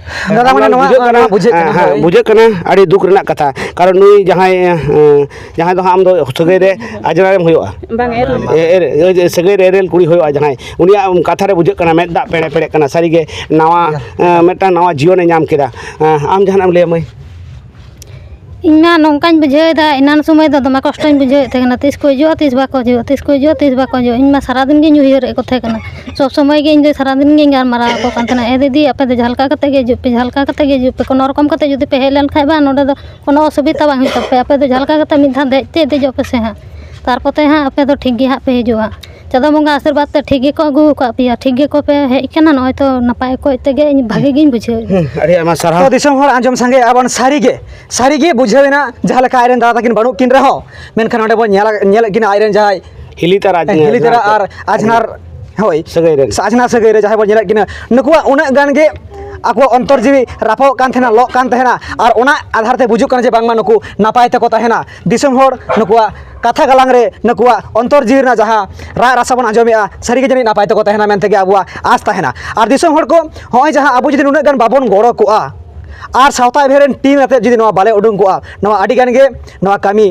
दादा माने नवा बुझे कना बुझे कना आड़ी दुख रेना कथा कारण नुई जहां दो हम दो सगै रे आजराम होयोआ बांग एर सगै रे एरेल कुड़ी होयोआ जहां उनिया कथा रे बुझे कना मेद दा पेड़े पेड़े कना सारी गे नवा मेटा नवा जीवन नाम केदा आम जहां ले मई इना नौकान बुझेदा इनान समय दमे कष्ट बुझे थे तीस को जो तीस बाको जो तीस को जो तीस बाको जो इन सारा दिन गे उहर को थे सब समय गे इन सारा दिन गे गारमारा को कान ए दीदी आपे दो झलका कते गे जुपे झलका कते गे जुपे कोनो रकम कते जुदी पे हेज लेन खाइ बा नोडे दो कोनो असुविधा बांग हुई तापे आपे दो झलका कते मिद धा देते देजो पे से हाँ तारपते हाँ आपे दो ठीक गे हाँ पे हिजुआ चादो बंगा आशीर्वाद ते ठीक गे को अगु का पिया ठीक गे को पे हेज कना नय तो नपाय को तेगे भागे गे बुझे अरे आमा सारा तो दिसम हर आंजम संगे आबन सारी गे बुझेना जहां लका आयरन दादा किन बानु किन रहो मेनखान ओडे बो नेल किन आयरन जाय हिली तारा आर आजनार होय सगै रे आजनार सगै रे जहां बो नेल किन नुकुआ उना गान गे आको अंतर जीवी रापो कान थेना लो कान तहेना और ओना आधार ते बुजुक कन जे बांगमा नुकु नापाय तको तहेना दिसम हर नुकुआ कथा गलांग रे नुकुआ अंतर जीवी ना जहां रा रासा बन आंजमेआ सारी गे जनी नापाय तको तहेना मेनते गे आबुआ आस तहेना और दिसम हर को होय जहां आबु जदि नुना गान बाबन गड़ो कोआ और सावता भेरेन टीम आते जदि नवा बाले उडुंग कोआ नवा आडी गान गे नवा कामी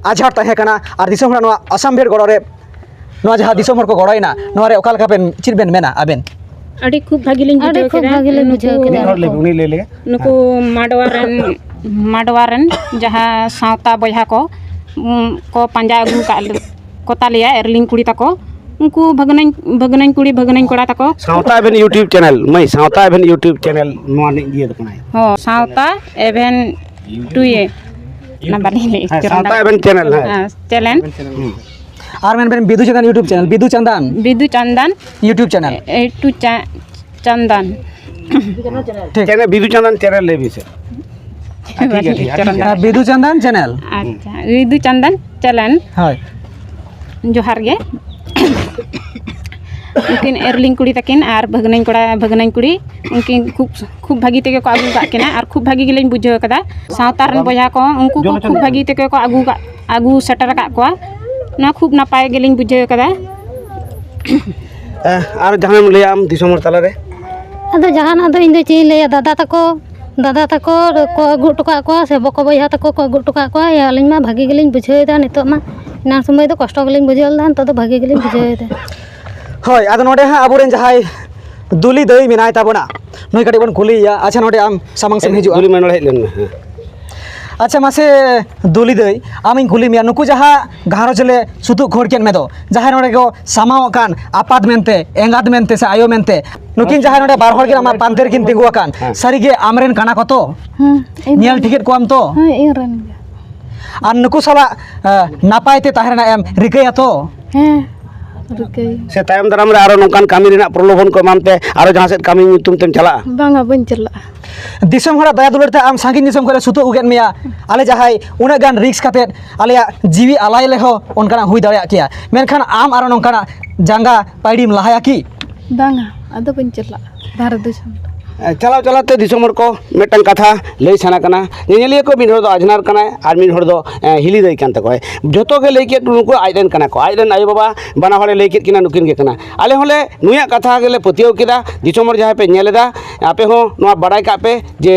आझार तहे कना और दिसम हर नवा असम भेर गड़ो रे नवा जहां दिसम हर को गड़ोइना नवा रे ओकाल कापेन चिरबेन मेना आबेन अड़ी खूब भागी लिंग बुझे बुझे हर ले उनी ले ले नुकु माडवारन जहां सावता बयहा को पांजा अगु को तालिया एरलिंग कुड़ी तको उनको भगनन कुड़ी भगनन कोड़ा तको सावता एवेन यूट्यूब चैनल मई सावता एवेन यूट्यूब चैनल नवा ने दिए दकनाय हो सावता एवेन टुए नंबर ले सावता एवेन चैनल है चैनल और मेन Bidu Chandan YouTube channel Bidu Chandan YouTube channel टू चंदन ठीक चैनल बिदु चंदन चैनल ले भी से बिदु चंदन चैनल अच्छा बिदु चंदन चैनल हाय जोहार गे उनकिन एरलिंग कुड़ी तकिन और भगनन कुड़ी उनकिन खूब भागी तेगे को आगू का किना और खूब भागी गेलिन बुझे कदा सावतारन बया को उनको को खूब भागी तेगे को आगू सेटर का को ना खूब नापाय गेलिन बुझे कदा और जहां ले आम दिसमर तला रे अदो जहान अदो इन दो ची ले दादा तको को अगु टका को से बको बया तको को अगु टका को या अलिन मा भागी गेलिन बुझेदा नितो मा ना समय तो कष्ट गेलिन बुझेल दान तो भागी गेलिन बुझेदा होय आदो नोडे हा आबुरेन जहाय दुली दई मिनाय ताबोना नय कटी बन कुलिया अच्छा नोडे आम सामंग से हिजुआ दुली मन हेज लेन अच्छा मासे दुली दई आमिन कुली मिया नुकु जहा घारोज ले सुतु खोर केन में दो जहाय नोडे को सामाव कान आपाद मेनते एंगाद मेनते से आयो मेनते नुकिन जहाय नोडे बार हर के आमा पांतेर किन तिगु कान सारी गे आमरेन काना को तो नेल टिकेट को आम तो और नुकु साला नापायते ताहेना एम रिकया तो ᱨᱤᱠᱟᱹᱭ से तायम दाराम रे आरो नोंकान कामी रेना प्रलोभन को एमामते आरो जहां सेद कामी ᱧᱩᱛᱩᱢ तेम चलाआ ᱵᱟᱝᱟ ᱵᱟᱹᱧ ᱪᱟᱞᱟᱜᱼᱟ दिसम हरा दया दुलर ते आम सांगिन दिसम करे सुतो उगेन मिया आले जहाय उना गान रिक्स काते आलेया जीवी आलाय लेहो ओनकाना हुई दाड़िया किया मेनखान आम आरो नोंकाना जांगा पाइडीम लहाया की ᱵᱟᱝᱟ ᱟᱫᱚ ᱵᱟᱹᱧ ᱪᱟᱞᱟᱜᱼᱟ ᱵᱷᱟᱨᱚᱛ ᱫᱤᱥᱚᱢ चलाव चलाते दिसम हर को मेटन कथा लई साना कना नेनेलिया को मिन हर दो आजनार कना आर मिन हर दो हिली दई कान तको जतो के लई के नुको आइडेन कना को आइडेन आयो बाबा बना हले लई के किना नुकिन के कना आले हले नुया कथा गेले पतियो किदा दिसम हर जहां पे नेलेदा आपे हो नुआ बड़ाई का पे जे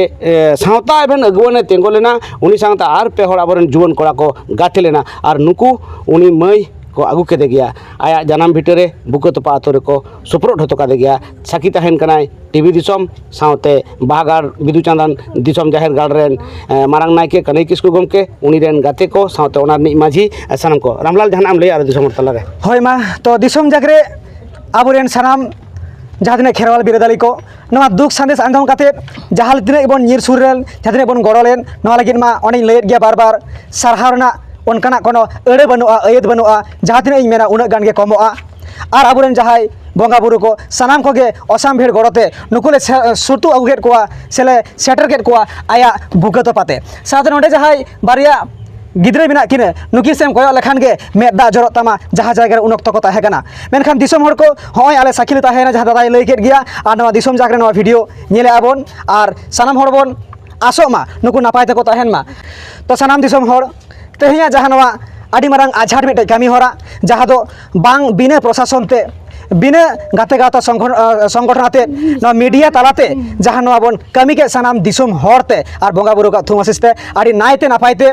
सावता एबेन अगुवने तेंगोलेना उनी सांगता आर पे हर आबरन जुवन कोड़ा को गाठेलेना आर नुकु उनी मई को आगू के दे गया आया जनाम भिटरे बुको तपा आतोरे को सुप्रोट होतो का दे गया साकी तहन कनाय टीवी दिसम सावते बागार बिदु चांदन दिसम जाहिर गाड़ रेन मारांग नायके कनई किसकु गमके उनी रेन गाते को सावते ओना नि माझी सनम को रामलाल जहानाम लई आरो दिसम तला रे होय मा तो दिसम जागरे आबोरेन सनाम जहाँ तिना खेरवाल बिरादाली को नवा दुख संदेश आंगम काते जहाँ तिना बन निर सुरेल जहाँ तिना बन गड़ोलेन नवा लगिन मा ओने लैद गया बार बार सारहावना उनकाना कोनो एड़े बनुआ अयद बनुआ जहाँ तिना इन मेना उना गान गे कमोआ आर आबोरेन जहाय बंगा बुरु को सनाम को गे असाम भेड़ गड़ोते नुकुले सुरतु अगुकेट कोआ सेले सेटर केट कोआ आया बुगत पाते साथ नोडे जहाय बारिया गिद्रे बिना किने नुकी सेम कोयो लेखान गे मेदा जरत तमा जहाँ जायगा उन अक्तो को ताहे कना मेनखान दिसम हर को होय आले साकिल ताहेना जहाँ दादाय लई केट गिया आर नवा दिसम जागरे नवा वीडियो नेले आबोन आर सनाम हर बोन आसो मा नुकु नापाय तको ताहेन मा तो सनाम दिसम हर तेहिया जहाँ नवा आदि मारांग आझाट मिटे कामी हरा जहाँ दो बांग बिना प्रशासन ते बिना गाते गाता संगठन आते नवा मीडिया तालाते जहाँ नवा बोन कामी के सनाम दिसम हरते आर बंगा बुरु का थुमासिसते आदि नायते नापायते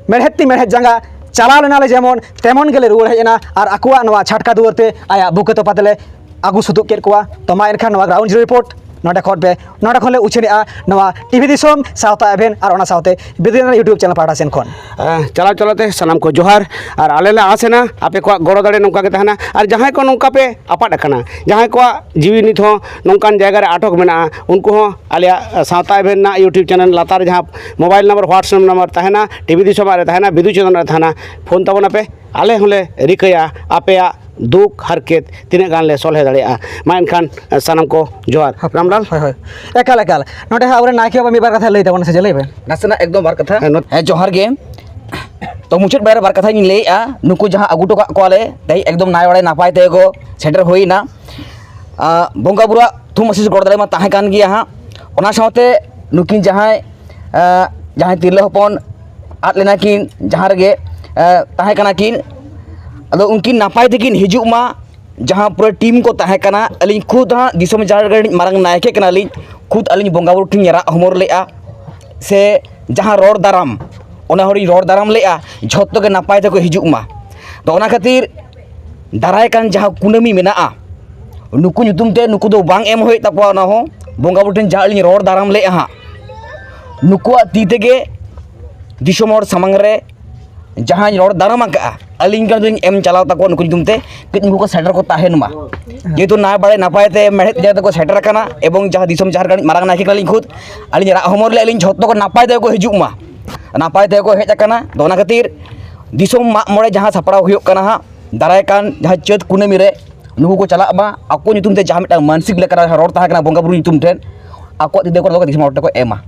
मेढ़ेती मेढ़ेत जांगा चला लेना ले जेमन तेमन गेले रुवाड़ हेजना आर आकुआ नवा छाटका दुआरते आया बुकेतो पातले आगु सुतुक केट कोआ तमा एनखान नवा ग्राउंड जीरो रिपोर्ट नोडे खट पे नोडे खले उछेनिआ नवा टीवी दिसम सावता एभेन आर ओना सावते बिदिना यूट्यूब चैनल पाटा सेन खन चलाव चलाते सनाम को जोहार और आलेला आसेना आपे को गड़ो दाड़े नौका के तहना और जहां को नौका पे आपाट अकना जहां को जीवी नित हो नौकान जगह रे आटक मेना उनको हो आलिया सावता एभेन ना यूट्यूब चैनल लातार जहां मोबाइल नंबर व्हाट्सएप नंबर तहना टीवी दिसम रे तहना बिदु चैनल रे तहना फोन तबना पे आले होले रिकया आपेया दुख हरकेत तीन गान ले सलहे दाड़िया मा एनखान सनाम को जोहार रामलाल होय होय एकाल एकाल नोडे आबरे नायके बा मी बार कथा लई तबन से जलेबे नासेना एकदम बार कथा है जोहार गे तो मुचाद बार बार कथा लैया नुकु जहाँ आगु टोका कोले तई एकदम नाय वाले नापाय ते को सेटर होइना बंगा बुरा थुम मसिस गड़ दाड़े मा ताहे कान गिया हां ओना सावते नुकिन जहाँ तिरले हपन आद लेना किन जहाँ रगे ताहे काना किन अदो उनकिन नापाय तेकिन हिजुक मा जहाँ पूरा टीम को ताहे काना अलिन खुद हाँ दिसम जारगड़ मारंग नायके काना लिन खुद अलिन बंगा बुरु ठिन यरा हमर लेआ से जहाँ रोड दाराम ओना हरी रोड दाराम लेआ झोत्तो के नापाय ते को हिजुक मा तो ओना खातिर दाराय कान जहाँ कुनामी मेनाआ नुकु ᱧᱩᱛᱩᱢ ते नुकु दो बांग एम होय तकवा ना हो बंगा बुरु ठिन जहाँ अलिन रोड दाराम लेआ हाँ नुकुआ ती तेगे दिसम हर सामंग रे जहाँ रोड दाराम का अलिंग का एम चलाव तक नुकु ᱧᱩᱛᱩᱢ ते नुकु को सेटर को ताहेन मा जेतु ना बाड़े नापाय ते मेहनत जाते को सेटर करना एवं जहाँ दिसम जहाँ मारंग नायके कालिन खुद अलिन रा हमर ले अलिन झोत्तो को नापाय ते को हिजुक मा नापाय ते को हेज अकाना तो ओना खातिर दिसम मा मोड़े जहाँ सपड़ाव हुयुक कना हा दाराय कान जहाँ चैत कुनामी रे नुकु को चला बा आको ᱧᱩᱛᱩᱢ ते जहाँ मिटा मानसिक लेकर रोड ताहे कना बंगा बुरु ᱧᱩᱛᱩᱢ ठेन आको तिदे को दिसम हर को एमा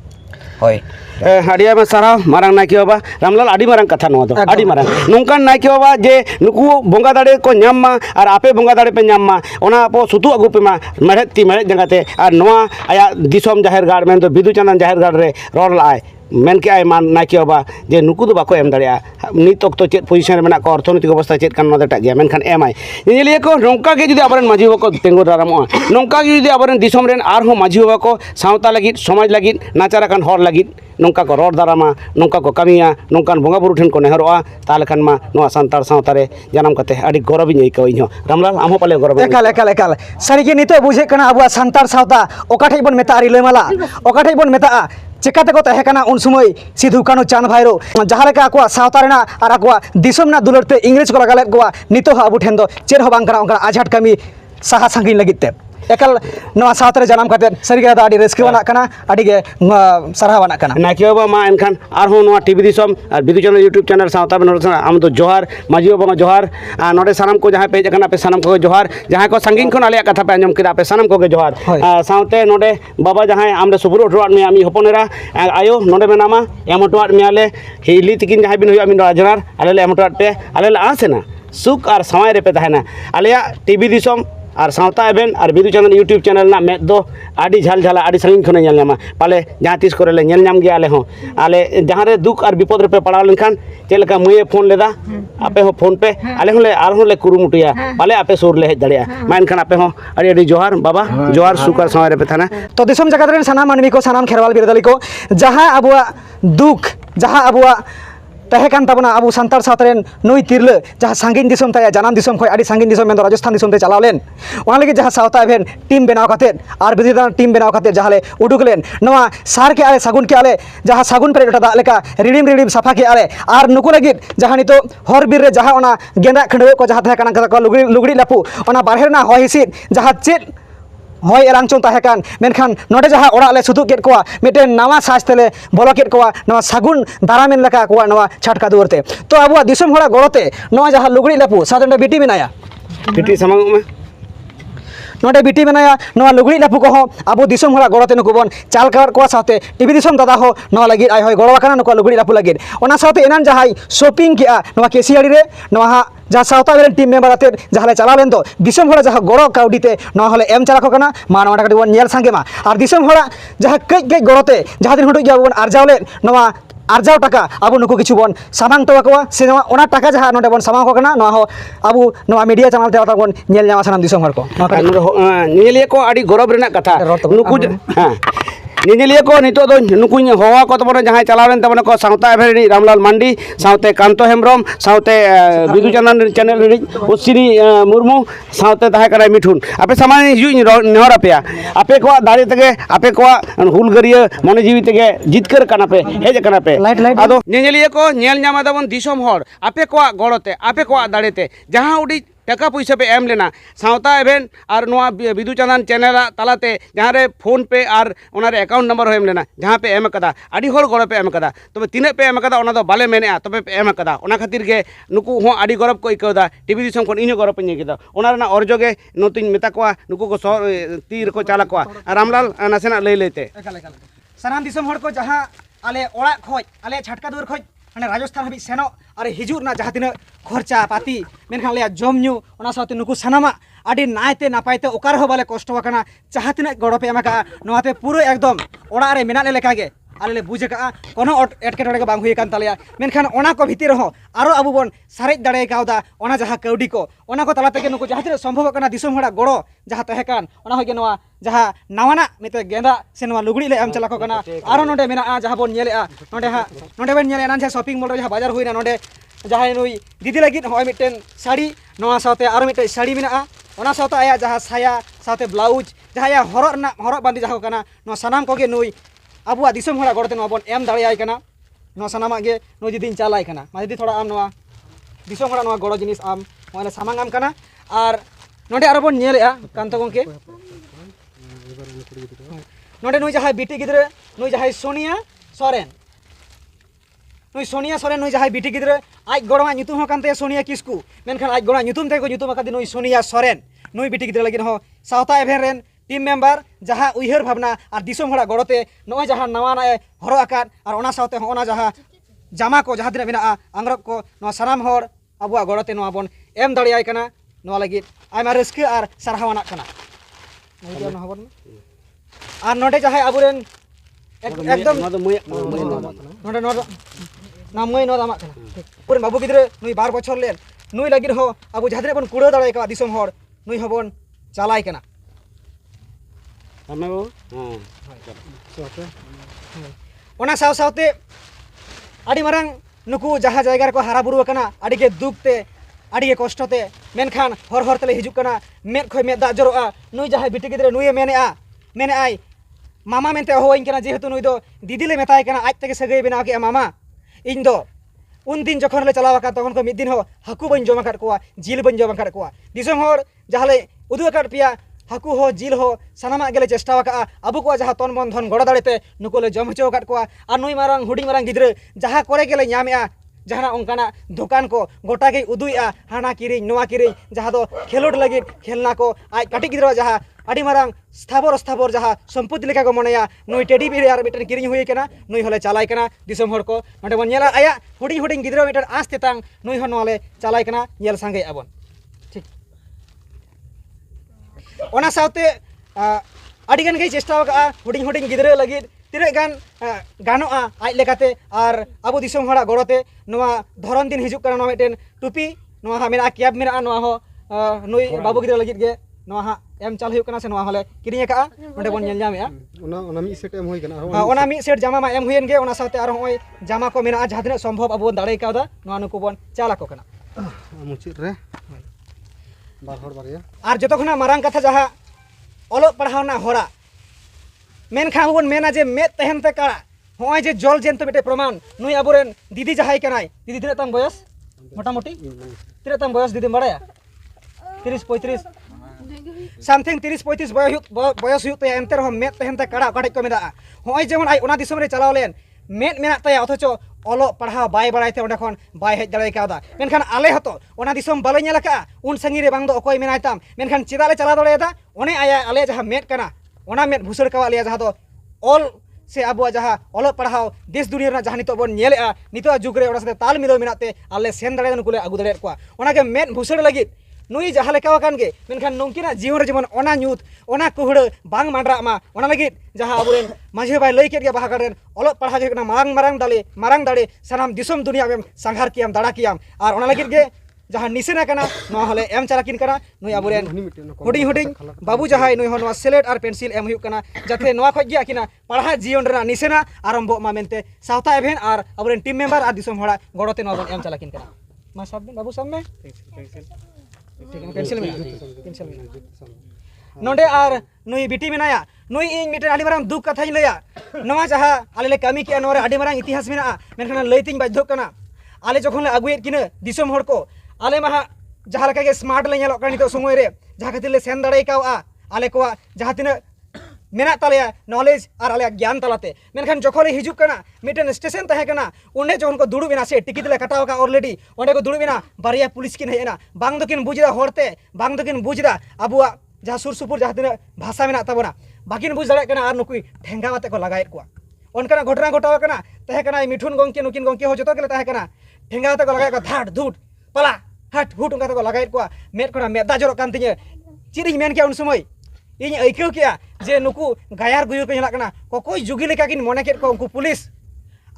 होय हड़िया में सारा मारंग नायके बाबा रामलाल आदि मारंग कथा नो दो आदि मारंग नौकान नायके बाबा जे नुकु बंगा दाड़े को ᱧᱟᱢ मा और आपे बंगा दाड़े पे ᱧᱟᱢ मा ओना आपो सुतु अगु पे मा मेहनत ती मेहनत जंगाते और नोआ आया दिसम जाहिर गाड़ में तो बिदु चांदन जाहिर गाड़ रे रोड लाय मेन के आय मान नायके बाबा जे नुकु दो बाको एम दाड़िया नित तो चेत पोजीशन रे मेना को अर्थनैतिक अवस्था चेत कान नोदे टाक गया मेनखान एम आय निलिए को नौका के जुदी आबरन माझी बाको तेंगो दारामो नौका के जुदी आबरन दिसम रेन आर हो माझी बाको सावता लगित समाज लगित नाचारा कान हर लगित नौका को रोड दारामा नौका को कमिया नौकान बंगा बुरु ठेन को नेहरोआ ताले खान मा नोआ संतार सावता रे जनाम कते आदि गौरव इन आइको इहो रामलाल आमो पाले गौरव एकाल एकाल एकाल सारी के नितो बुझे कना अबुआ संतार सावता ओकाठै बन मेता आरि लेमाला ओकाठै बन मेता चिकाते को तहे कना उन समय सिधु कानु चांद भाईरो जहाँ लेका आकुआ सावता रेना और आकुआ दिसम ना दुलरते इंग्रेज को लगाले गोवा नितो अबु ठेन दो चेर हो बांग कना ओंका आझाट कमी साहा संगिन लगित ते ekal noa sautare janam katet sari ga adi reski wana kana adi ge sarha wana kana नायके बाबा मा एनखान आरहों नोआ टीवी दिसम और बिदु चैनल यूट्यूब चैनल सावता बे नोडे आम दो जोहार माजी बाबा जोहार नोडे सानाम को जहाँ पे हेज पे सानाम को जोहार जहाँ को संगीन खन आलिया कथा पे आंजम किदा पे सानाम को जोहार सावते नोडे बाबा जहाँ आमदे सुबुर उठवाट में आमी हपनेरा आयो नोडे मेनामा एम उठवाट में आले हिली तिकिन जहाँ बिन हुई आमी राजनार आले ले एम उठवाट पे आले ले आसेना सुख और समय रे पे तहना आलिया टीवी दिसम और सावता एवेन और बिदु चैनल यूट्यूब चैनल ना में दो आड़ी झाल झाला आड़ी संगीन खन नेल नामा पाले जहाँ तीस करे ले नेल नाम गया आले हों आले जहाँ रे दुख और विपद रे पे पड़ाव लेनखान चेलका मुए फोन लेदा आपे हो फोन पे आले होले आर होले कुरुमुटिया पाले आपे सुर ले हेज दड़िया मा एनखान आपे हो अड़ी अड़ी जोहार बाबा जोहार सुख और समय रे पे थाना तो दिसम जगत रेन सानाम मानवी को सानाम खेरवाल बिरदली को जहाँ अबुआ दुख जहाँ अबुआ तहेकान तबना अबु संतार सावतारेन नुई तिरले जहाँ सांगिन दिसम ताया जानम दिसम खय आड़ी सांगिन दिसम मेंदो राजस्थान दिसम ते चलावलेन ओना लगे जहाँ सावता एभेन टीम बनाव कातेत आर बिदिदान टीम बनाव कातेत जहाँ ले उडुकलेन नवा सार के आले सागुन के आले जहाँ सागुन पेरे दा लेका रिडिम रिडिम सफा के आले आर नुकु लगित जहाँ नितो हर बीर रे जहाँ ओना गेंदा खंडवे को जहाँ तहेकान को लुगड़ी लापु ओना बारहेरना होय हिसिद जहाँ चेत होय एलांचों तहेकान मेनखान नोडे जहाँ ओड़ा ले सुतु केट कोआ मिटे नवा साज तेले बोलो केट कोआ नवा सागुन दारामेन लेका कोआ नवा छाटका दुवरते तो अबुआ दिसम होड़ा गड़ोते नवा जहाँ लुगड़ी लापु सादंडे बिटी मेनाया बिटी समांग में नोडे बिटी मेनाया नवा लुगड़ी लापु को हो अबु दिसम होड़ा गड़ोते नुकु बन चाल कर कोआ साथे टीवी दिसम दादा हो नवा लगी आय होय गड़ो काना नुकु लुगड़ी लापु लगी ओना साथे एनान जहाँ शॉपिंग किया नवा केसियाड़ी रे नवा जहाँ सावता बेन टीम मेम्बर आते जहाँ ले चला लेन तो दिसम होड़ा जहाँ गड़ो काउडीते नवा होले एम चला को कना मा नवा टाका बन नेल संगे मा और दिसम होड़ा जहाँ कई कई गड़ोते जहाँ दिन हुडु जाबन आरजाव ले नवा आरजाव टाका अब नुकु किछु बन सामांग तो को से नवा ओना टाका जहाँ नोडे बन सामांग को कना नवा हो अब नवा मीडिया चैनल ते आता बन नेल जामा सानाम दिसम हर को निलिया को आड़ी गौरव रेना कथा नुकु हां निलिया को नितो दो नुकु होवा को तबन जहाँ चलावेन तबन को सावता एभेन रामलाल मांडी सावते कांतो हेम्ब्रम सावते बिदु चैनल उसिनी मुर्मू सावते तहे करा मिठुन आपे सामान हिजु नेहर आपे आपे को दाड़ी तगे आपे को हुलगरिया मने जीवी तगे जितकर कना पे हेज कना पे आदो निलिया को नेल ᱧᱟᱢᱟ ᱫᱟᱵᱚᱱ दिसम हर आपे को गड़ोते आपे को दाड़ेते जहाँ उडी टाका पैसा पे एम लेना सावता एवेन और नोआ बिदु चंदन चैनल तालाते जहाँ रे फोन पे और ओनारे अकाउंट नंबर हो एम लेना जहाँ पे एम कदा आड़ी होर गड़ो पे एम कदा तबे तिने पे एम कदा ओना दो बाले मेने तबे पे एम कदा ओना खातिर के नुकु हो आड़ी गौरव को इकदा टीवी दिसम कोन इनो गौरव पे केदा ओना रना अर्जोगे नोतिन मेता कोआ नुकु को तीर को चाला कोआ रामलाल नासेना लई लेते सानाम दिसम हर को जहाँ आले ओड़ा खोज आले छटका दुवर खोज ane Rajasthan habi seno are hijur na jahatina khorcha pati menkhan le jomnyu ona saute nuku sanama adi naite napaite okar ho bale kosto wakana jahatina gorope amaka noate puro ekdom oda are menat le lekage ale le buje ka kono etketore ga bang hui kan talia menkhan ona ko bhitir ho aro abu bon sarej dare kauda ona jaha kaudi ko ona ko tala tege nuku jahatina সম্ভব kana disum hora goro jaha tahekan ona hoge noa jaha nawana mete genda se noa lugudi le am chala ko kana aro node mena jaha bon nyele node ben nyele nan jaha shopping mall jaha bazar huina node jaha nui didi lagi hoy miten sari noa saute aro mite sari mena ona saute aya jaha saya saute blouse jaha ya horok bandi jaha kana no sanam koge nui abu disum hora gorte no bon em dare ay kana no sanama ge no jidin chalai kana ma jidi thoda am noa disum hora noa goro jinis am moile samangam kana ar node aro bon nyele kanto gongke नोडे नुई जहाँ BT गिद्रे नुई जहाँ सोनिया सोरेन नुई जहाँ BT गिद्रे आज गड़वा नुतुम हो कांते सोनिया किस्कू मेनखान आज गड़ा नुतुम ते को नुतुम आकादि नुई सोनिया सोरेन नुई बीटी गिद्रे लगिन हो सावता एभेन रेन टीम मेम्बर जहाँ उइहर भावना और दिसम हड़ा गड़ोते नोय जहाँ नवा नए हरो आकाद और ओना सावते होना जहाँ जामा को जहाँ दिन मेना आंग्रब को नवा सानाम हर अबुआ गड़ोते नवा बन एम दाड़ियाय काना नवा लगिद आयमा रस्के और सारहावाना काना और नोडे जहाँ आबुरेन एकदम नोडे ना मई नो दामा पूरे बाबू गिद्रे नुई 12 बछर लेन नुई लगिर हो अबु जहादरे बन कुड़ो दाड़ाय का दिसम हर नुई हबन चालाय कना हमें वो ओना साव सावते आडी मारंग नुकु जहाँ जायगा को हारा बुरु कना आडी के दुखते आडी के कष्टते मेनखान हर हर तले हिजुक कना मेद खय मेद दा जरोआ नुई जहाँ बिटी गिद्रे नुई मेने आई मामा मेनते होइं कना जेहेतु नुई दो दीदी ले मेताय कना आज तक सगई बनाव के मामा इन दो उन दिन जखन ले चलावा का तखन को मिद दिन हो हाकु बन जमा कर कोआ जिल बन जमा कर कोआ दिसम हर जहाले उदु कर पिया हाकू हो जिल हो सानामा गेले चेष्टा वका अबु को जहाँ तन मन धन गड़ दाड़ेते नुकुले जम हचो अकाद कोआ और नुई मारंग हुडिंग मारंग गिद्रे जहाँ करे गेले ᱧᱟᱢᱮᱜᱼᱟ जहाँ ओंकाना दुकान को गोटा के उदुइआ हाना किरिंग नोआ किरिंग जहाँ दो खेलोड लगित खेलना को आज काटी गिद्रा जहाँ अड़ी मारंग स्थावर जहाँ सम्पत्ति लेका को मनेया नुई टेडी बियर मिटन किरिंग हुई केना नुई होले चालाय केना दिसम हर को नोडे बन नेला आया हुडिंग हुडिंग गिद्रा मिटन आस तेतांग नुई हो नोले चालाय केना नेल सांगे आबन ठीक ओना साउते अड़ी गान के चेष्टा वका हुडिंग हुडिंग गिद्रा लगित तीन गान गानोआ आज लेकाते और अब दिसम हड़ा गड़ोते नोआ धरन दिन हिजुक करना मिटन टुपी नोआ हा मेना कैब मेना नोआ हो नुई बाबू गिद्रा लगित गे नोआ हा एम चाल हुई से नोआ हले किरिंग का ओंडे बन नेल ᱧᱟᱢᱮᱜᱼᱟ ओना मी सेट एम हुई कना ओना मी सेट जामा मा एम हुयेन गे ओना साथे आर होय जामा को मेना जहाँ तिना संभव अब दाड़े कादा नोआ नुकु बन चाला को कना मुचित रे बार हर बारिया और जतो खना मारंग कथा जहाँ ओलो पढ़ावना होरा मेनखा बन मेना जे मेद तहनते काड़ा होय जे जल जेनते मिटे प्रमाण नुई अबोरेन दीदी जहाई कनाय दीदी तिना तम बयस मोटामोटी तिना तम बयस दीदी बाड़ाया 30-35 समथिंग 30-35 बयस हुई तया एनते रहो मेद तहनते काड़ा काटे को मेदा होय जेमन आई ओना दिसम रे चलाव लेन मेद मेना तया अथचो ओलो पढ़ा बाय बड़ाइते ओंडे खन बाय हेज दाड़े कादा मेनखान आले हतो ओना दिसम बाले नेल का उन संगी रे बांग दो अकोय मेनाय ताम मेनखान चिदाले चला दाड़ेदा ओने आया आले जहां मेद कना ओना मेद भुसड़ का लिया जहाँ तो ऑल से अब जहाँ ओल पढ़ाव देश दुनिया जहाँ नितो बन नेलेआ नितो जुग रे ओना साथे ताल मिलो मेनाते आले सेन दाड़े नुकुले आगु दाड़े कोआ ओना के मेद भुसड़ लगित नुई जहाँ लेका कान गे मेनखान नुंकिना जीवन रे जेमन ओना न्यूत ओना कुहड़ बांग मांडरा मा ओना लगित जहाँ अबुरेन माझे बाय लई केट गे बाहागारेन ओल पढ़ा जे कना मारंग दाड़े सानाम दिसम दुनिया में संघार कियाम दाड़ा कियाम और ओना लगित गे जहाँ निसेना कना नोआ हले एम चालाकिन कना नुई अबुरेन हुडिंग हुडिंग बाबू जहाय नुई हो नोआ सेलेट और पेंसिल एम हुयुक कना जाते नोआ खoj गे आकिना पढ़ा जीवन रे निसेना आरंभ मा मेनते सावता एभेन और अबुरेन टीम मेंबर और दिसम हड़ा गड़ोते नोआ बन एम चालाकिन कना मा सब दिन बाबू सब में पेंसिल में नोडे और नुई बिटी मेनाया नुई इन मिटन आडी मारंग दुख कथाई लया नोआ जहाँ आले ले कमी के नोरे आडी मारंग इतिहास मेना मेनखान लईतिन बाध्य कना आले जखन ले अगुएत किना दिसम हड़ को आले महा जहाँ लका के स्मार्ट ले नेलो नितो समय रे जहाँ खातिर ले सेन दाड़े कावा आले को जहाँ तिना मेना तालेया नॉलेज और आले ज्ञान तालाते मेनखान जखन ले हिजुक कना मिटन स्टेशन तहे कना उन्ने जखन को दुड़ु बिना से टिकट ले कटाव का ऑलरेडी ओंडे को दुड़ु बिना बारिया पुलिस किन हेना बांग दकिन बुजरा होरते बांग दकिन बुजरा अबुआ जहाँ सुर सुपुर जहाँ तिना भाषा मेना ताबोना बाकिन बुझ दाड़े कना और नुकुई ठेंगा वाते को लगायत को ओनकाना घटना घटाव कना तहे कना मिठुन गंके नुकिन गंके हो जतो गेले तहे कना ठेंगा वाते को लगाय को धाट धूट पला हट हुट उनका को लगायत को मेद को मेदा जरो कान तिने चिरिंग मेन के उन समय इन ऐकौ के जे नुकु गायार गुयु को हेला कना कोई जुगी लेका किन मने के को उनको पुलिस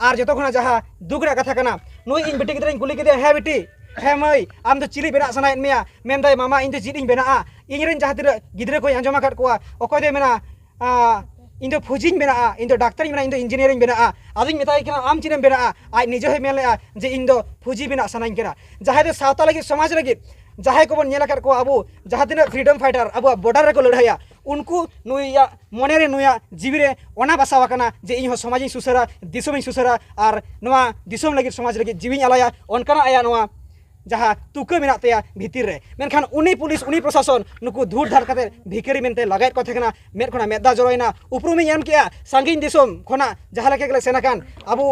और जतो खना जहाँ दुगरा कथा कना नुई इन बेटी गिद्रा कुली के हे बेटी हे मई आम तो चिली बेना सनायत मेया मेनदाय मामा इन तो चिरिंग बेना इन रेन जहाँ तिना गिद्रा को आंजमा काट को ओकोय दे मेना इन तो फौजिंग बेना इन तो डाक्टर बेना इन तो इंजीनियरिंग बेना आदिन मेताय कना आम चिनेम बेना आज निजे हे मेन ले जे इन तो फौजी बेना सनाइन कना जहाँ दे सावता लगी समाज लगी जहाँ को बन नेला कर को अबु जहाँ तिना फ्रीडम फाइटर अब बॉर्डर रे को लड़ाया उनको नुया मने रे नुया जीवी रे ओना बसावा कना जे इन हो समाज सुसरा दिसम सुसरा और नोआ दिसम लगी समाज लगी जीवी आलाया ओनकना आया नोआ जहाँ तुका मेना तया भीतर रे मेनखान उनी पुलिस उनी प्रशासन नुकु धूर धार कते भिखारी मेनते लगायत को थेकना मेद खना मेदा जरोइना उपरुमी एम के सांगिन दिसम खना जहाँ लके गेले सेनाकान अबु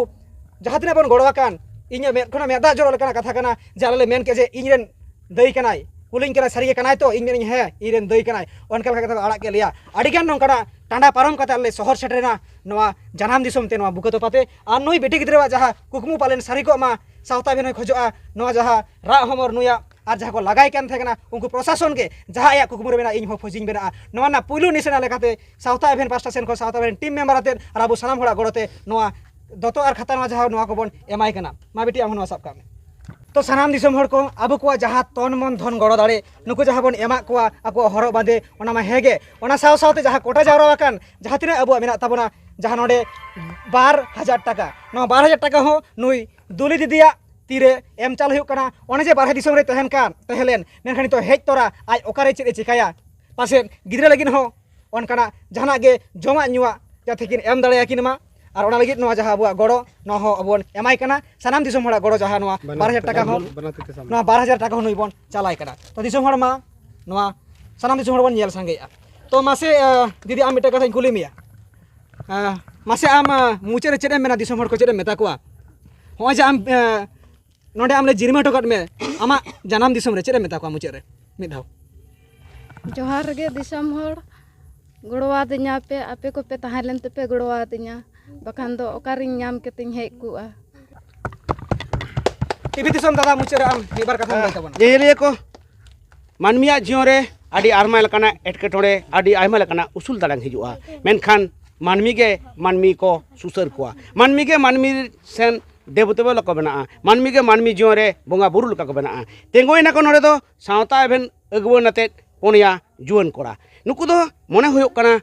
जहाँ तिना बन गड़वाकान इन मेद खना मेदा जरो लकना कथा कना जाले मेन के जे इनरेन दई कनाय कुलिंग कना सारी कनाय तो इन मेन हे इरेन दई कनाय ओनका कथा आड़ा के लिया अडिगान नंकना टांडा पारम कते आले शहर सेटरेना नोआ जानाम दिसम ते नोआ बुकतो पाते आ नुई बेटी गिद्रा जहाँ कुकमु पालेन सारी को मा सावता बेन खोजोआ नोआ जहाँ रा हमर नुया और जहाँ को लगाई कान थेकना उनको प्रशासन के जहाँ या कुकमुरे बेना इन हो फौजिंग बेना नोआ ना पुइलु निसेना लेकाते सावता एभेन पास्टा सेन को सावता एभेन टीम मेंबर आते और अबु सानाम हड़ा गड़ोते नोआ दतो और खाता नोआ जहाँ नोआ को बन एमाय कना मा बेटी आम नोआ सब का तो सानाम दिसम हड़ को अब को जहाँ तन मन धन गड़ दाड़े नुकु जहाँ बन एमा को आको हर बांधे ओना मा हेगे ओना साव सावते जहाँ कोटा जावरा कान जहाँ तिना अब मेना ताबोना जहाँ नोडे 12,000 टाका नो 12,000 टाका हो नुई दुली दीदिया तीरे एम चाल हुयुक कना ओने जे बारहे दिसम रे तहन कान तहलेन मेनखान तो हेज तोरा आज ओकारे चेद चिकाया पासे गिद्रा लगिन हो ओनकाना जहाना गे जमा नुआ जाते किन एम दाड़े किन मा और ओना लगित नोआ जहाँ अबुआ गड़ो नो हो अबन एमाय कना सानाम दिसम हड़ा गड़ो जहाँ नोआ 12,000 टाका हो नोआ 12,000 टाका हो नुई बन चालाय कना तो दिसम हड़ मा नोआ सानाम दिसम हड़ बन नेल सांगेया तो मासे दीदी आम मिटा कथा कुली मिया मासे आम मुचे रे चेदे मेना दिसम हर को चेदे मेता कोआ होय जे आम नोडे आमले जिरमा टोकट में आमा जानम दिसम रे चेदे मेता कोआ मुचे रे मिद धाव जोहार गे दिसम हर गड़वा दिnya पे आपे को पे तहां लेन पे गड़वा दिnya बखान दो ओकारिन नाम केतिन हेक कुआ टीवी दिसम दादा मुचे रे आम एक बार कथा लई तबना ये को मानमिया जीवन रे आदि आरमा लकाना एटकेटोड़े आदि आयमा लकाना उसूल दालांग हिजुआ मेनखान मानमी के मानमी को सुसर कुआ मानमी के मानमी सेन देवतेबो लको बना मानमी के मानमी जीवन रे बोंगा बुरु लका को बना तेंगोइना को नोडे दो सावता एभेन अगुवन नाते पोनिया जुवन कोड़ा नुकु दो मने होयोग कना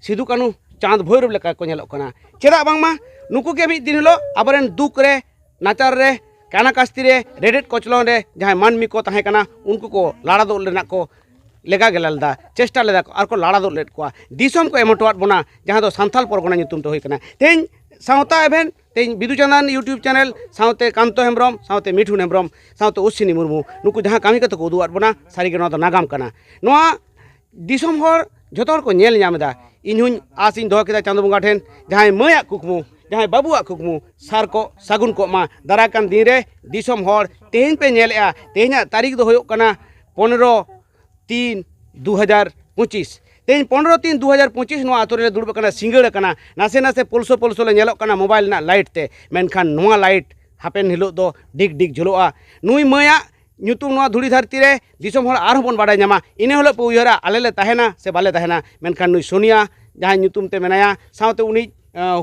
सिदु कानु चांद भैरव लेका को नेलोग कना चेदा बांगमा नुकु के मिद दिन हिलो आबरेन दुख रे नाचार रे काना कास्ती रे रेडेट कोचलोन रे जहां मानमी को ताहे कना उनको को लाड़ा दो लेना को लेगा गेलदा चेष्टा लेदा आर को लाड़ा दो लेट को दिसम को एमटवाट बना जहां दो सांथाल परगना नितुम तो होय कना तेन सावता एभेन तेन Bidu Chandan YouTube channel सावते Kanto Hembrom सावते मिठू हेम्ब्रम सावते उसिनी मुर्मू नुकु जहां कामी कते को उदुआट बना सारी के तो नागाम कना नोआ दिसम हर जतोर को नेल ᱧᱟᱢदा इनहुन आसिन दो केदा चांदो बंगा ठेन जहां मया कुकमु जहां बाबुआ कुकमु सार को सागुन को मा दाराकान दिन रे दिसम हर तेन पे नेलया तेना तारीख दो होयो कना 15/3/2025 तेन 15/3/2025 नो आतोरे दुड़ब कना सिंगड़ कना नासे नासे पुलसो पुलसो ले नेलो कना मोबाइल ना लाइट ते मेनखान नोआ लाइट हापेन हिलो दो डिग डिग झुलोआ नुई मया ᱧᱩᱛᱩᱢ ᱱᱚᱣᱟ ᱫᱷᱩᱲᱤ ᱫᱷᱟᱹᱨᱛᱤ ᱨᱮ ᱫᱤᱥᱚᱢ ᱦᱚᱲ ᱟᱨᱦᱚᱸ ᱵᱚᱱ ᱵᱟᱰᱟᱭ ᱧᱟᱢᱟ ᱤᱱᱟᱹ ᱦᱤᱞᱳᱜ ᱯᱮ ᱩᱭᱦᱟᱹᱨᱟ ᱟᱞᱮ ᱞᱮ ᱛᱟᱦᱮᱱᱟ ᱥᱮ ᱵᱟᱞᱮ ᱛᱟᱦᱮᱱᱟ ᱢᱮᱱᱠᱷᱟन ᱱᱩᱭ ᱥᱳᱱᱤᱭᱟ ᱡᱟᱦᱟᱸ ᱧᱩᱛᱩᱢ ᱛᱮ ᱢᱮᱱᱟᱭᱟ ᱥᱟᱶᱛᱮ ᱩᱱᱤ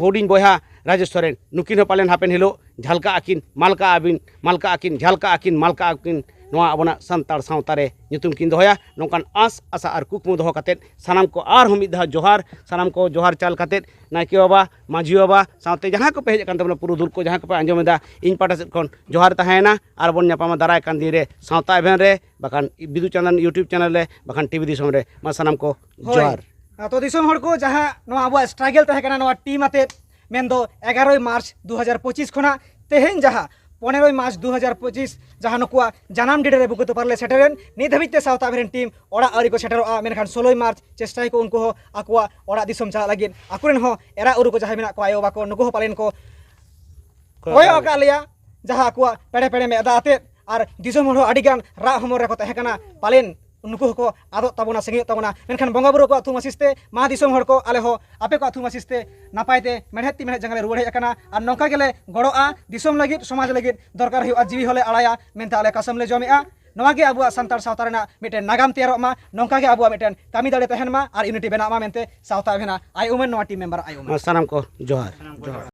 ᱦᱩᱰᱤᱧ ᱵᱚᱭᱦᱟ ᱨᱟᱡᱮᱥ ᱥᱚᱨᱮᱱ ᱱᱩᱠᱤᱱ ᱦᱚᱸ ᱯᱟᱞᱮᱱ ᱦᱟᱯᱮᱱ ᱦᱤᱞᱳᱜ ঝালকা আকিন মালকা আবিন মালকা আকিন ঝালকা আকিন মালকা আকিন ᱱᱚᱣᱟ ᱟᱵᱚᱱᱟᱜ ᱥᱟᱱᱛᱟᱲ ᱥᱟᱶᱛᱟ ᱨᱮ ᱧᱩᱛᱩᱢ ᱠᱤᱱ ᱫᱚᱦᱚᱭᱟ ᱱᱚᱝᱠᱟᱱ ᱟᱥ ᱟᱥᱟ ᱟᱨ ᱠᱩᱠᱢᱩ ᱫᱚᱦᱚ ᱠᱟᱛᱮᱫ ᱥᱟᱱᱟᱢ ᱠᱚ ᱟᱨᱦᱚᱸ ᱢᱤᱫ ᱫᱷᱟᱣ ᱡᱚᱦᱟᱨ ᱥᱟᱱᱟᱢ ᱠᱚ ᱡᱚᱦᱟᱨ ᱪᱟᱞ ᱠᱟᱛᱮᱫ ᱱᱟᱭᱠᱮ ᱵᱟᱵᱟ ᱢᱟᱹᱡᱷᱤ ᱵᱟᱵᱟ ᱥᱟᱶᱛᱮ ᱡᱟᱦᱟᱸ ᱠᱚ ᱯᱮ ᱦᱮᱡ ᱟᱠᱟᱱ ᱛᱟᱵᱚᱱᱟ ᱯᱩᱨᱩᱫᱷᱩᱞ ᱠᱚ ᱡᱟᱦᱟᱸ ᱠᱚ ᱯᱮ ᱟᱸᱡᱚᱢᱮᱫᱟ ᱤᱧ ᱯᱟᱦᱴᱟ ᱥᱮᱫ ᱠᱷᱚᱱ ᱡᱚᱦᱟर ᱛᱟᱦᱮᱸᱭᱮᱱᱟ ᱟᱨ ᱵᱚᱱ ᱧᱟᱯᱟᱢᱟ ᱫᱟᱨᱟᱭ ᱠᱟᱱ ᱫᱤᱱ ᱨᱮ ᱥᱟᱶᱛᱟ ᱮᱵᱷᱮᱱ ᱨᱮ ᱵᱟᱠᱷᱟᱱ ᱵᱤᱫᱩ ᱪᱟᱸᱫᱟᱱ यूट्यूब चैनल ᱨᱮ ᱵᱟᱠᱷᱟᱱ ᱴᱤভᱤ ᱫᱤᱥᱚᱢ ᱨᱮ ᱢᱟ ᱥᱟᱱᱟᱢ ᱠᱚ ᱡᱚᱦᱟर तो दिसम हर को जहां नोआ अबुआ स्ट्रगल तहे कना नोआ टीम आते मेन दो 11 मार्च 2025 खना तेहेन जहां 15 मार्च 2025 जहां नुकुआ जानाम डेट रे बुकुतो पारले सेटरेन नि धबिते साउथ अफ्रीकन टीम ओड़ा आरी को सेटरोआ मेनखान 16 मार्च चेष्टाय को उनको आकुआ ओड़ा दिसम चा लागिन आकुरेन हो एरा उरु को जहां मेना को आयो बाको नुको पालेन को होयो का लिया जहां आकुआ पेड़े पेड़े में अदाते और दिसम हो अडिगान रा हमर रे को तहे कना पालेन उनको को आदो तबना संगे तबना मेनखान बंगा बुरु को अथुम असिस्ते मा दिसम हर को आले हो आपे को अथुम असिस्ते नापायते मेहनती मेहनत जंगले रुवाड़ हेकना और नौका गेले गड़ोआ दिसम लगित समाज लगित दरकार हुआ जीवी होले आड़ाया मेनता आले कसम ले जमेआ नवा के अबुआ संतार सावता रेना मिटेन नागाम तेरो मा नौका के अबुआ मिटेन कामी दाड़े तहन मा और यूनिटी बेना मा मेनते सावता भेना आई उमेन नवा टीम मेंबर आई उमेन सानाम को जोहार।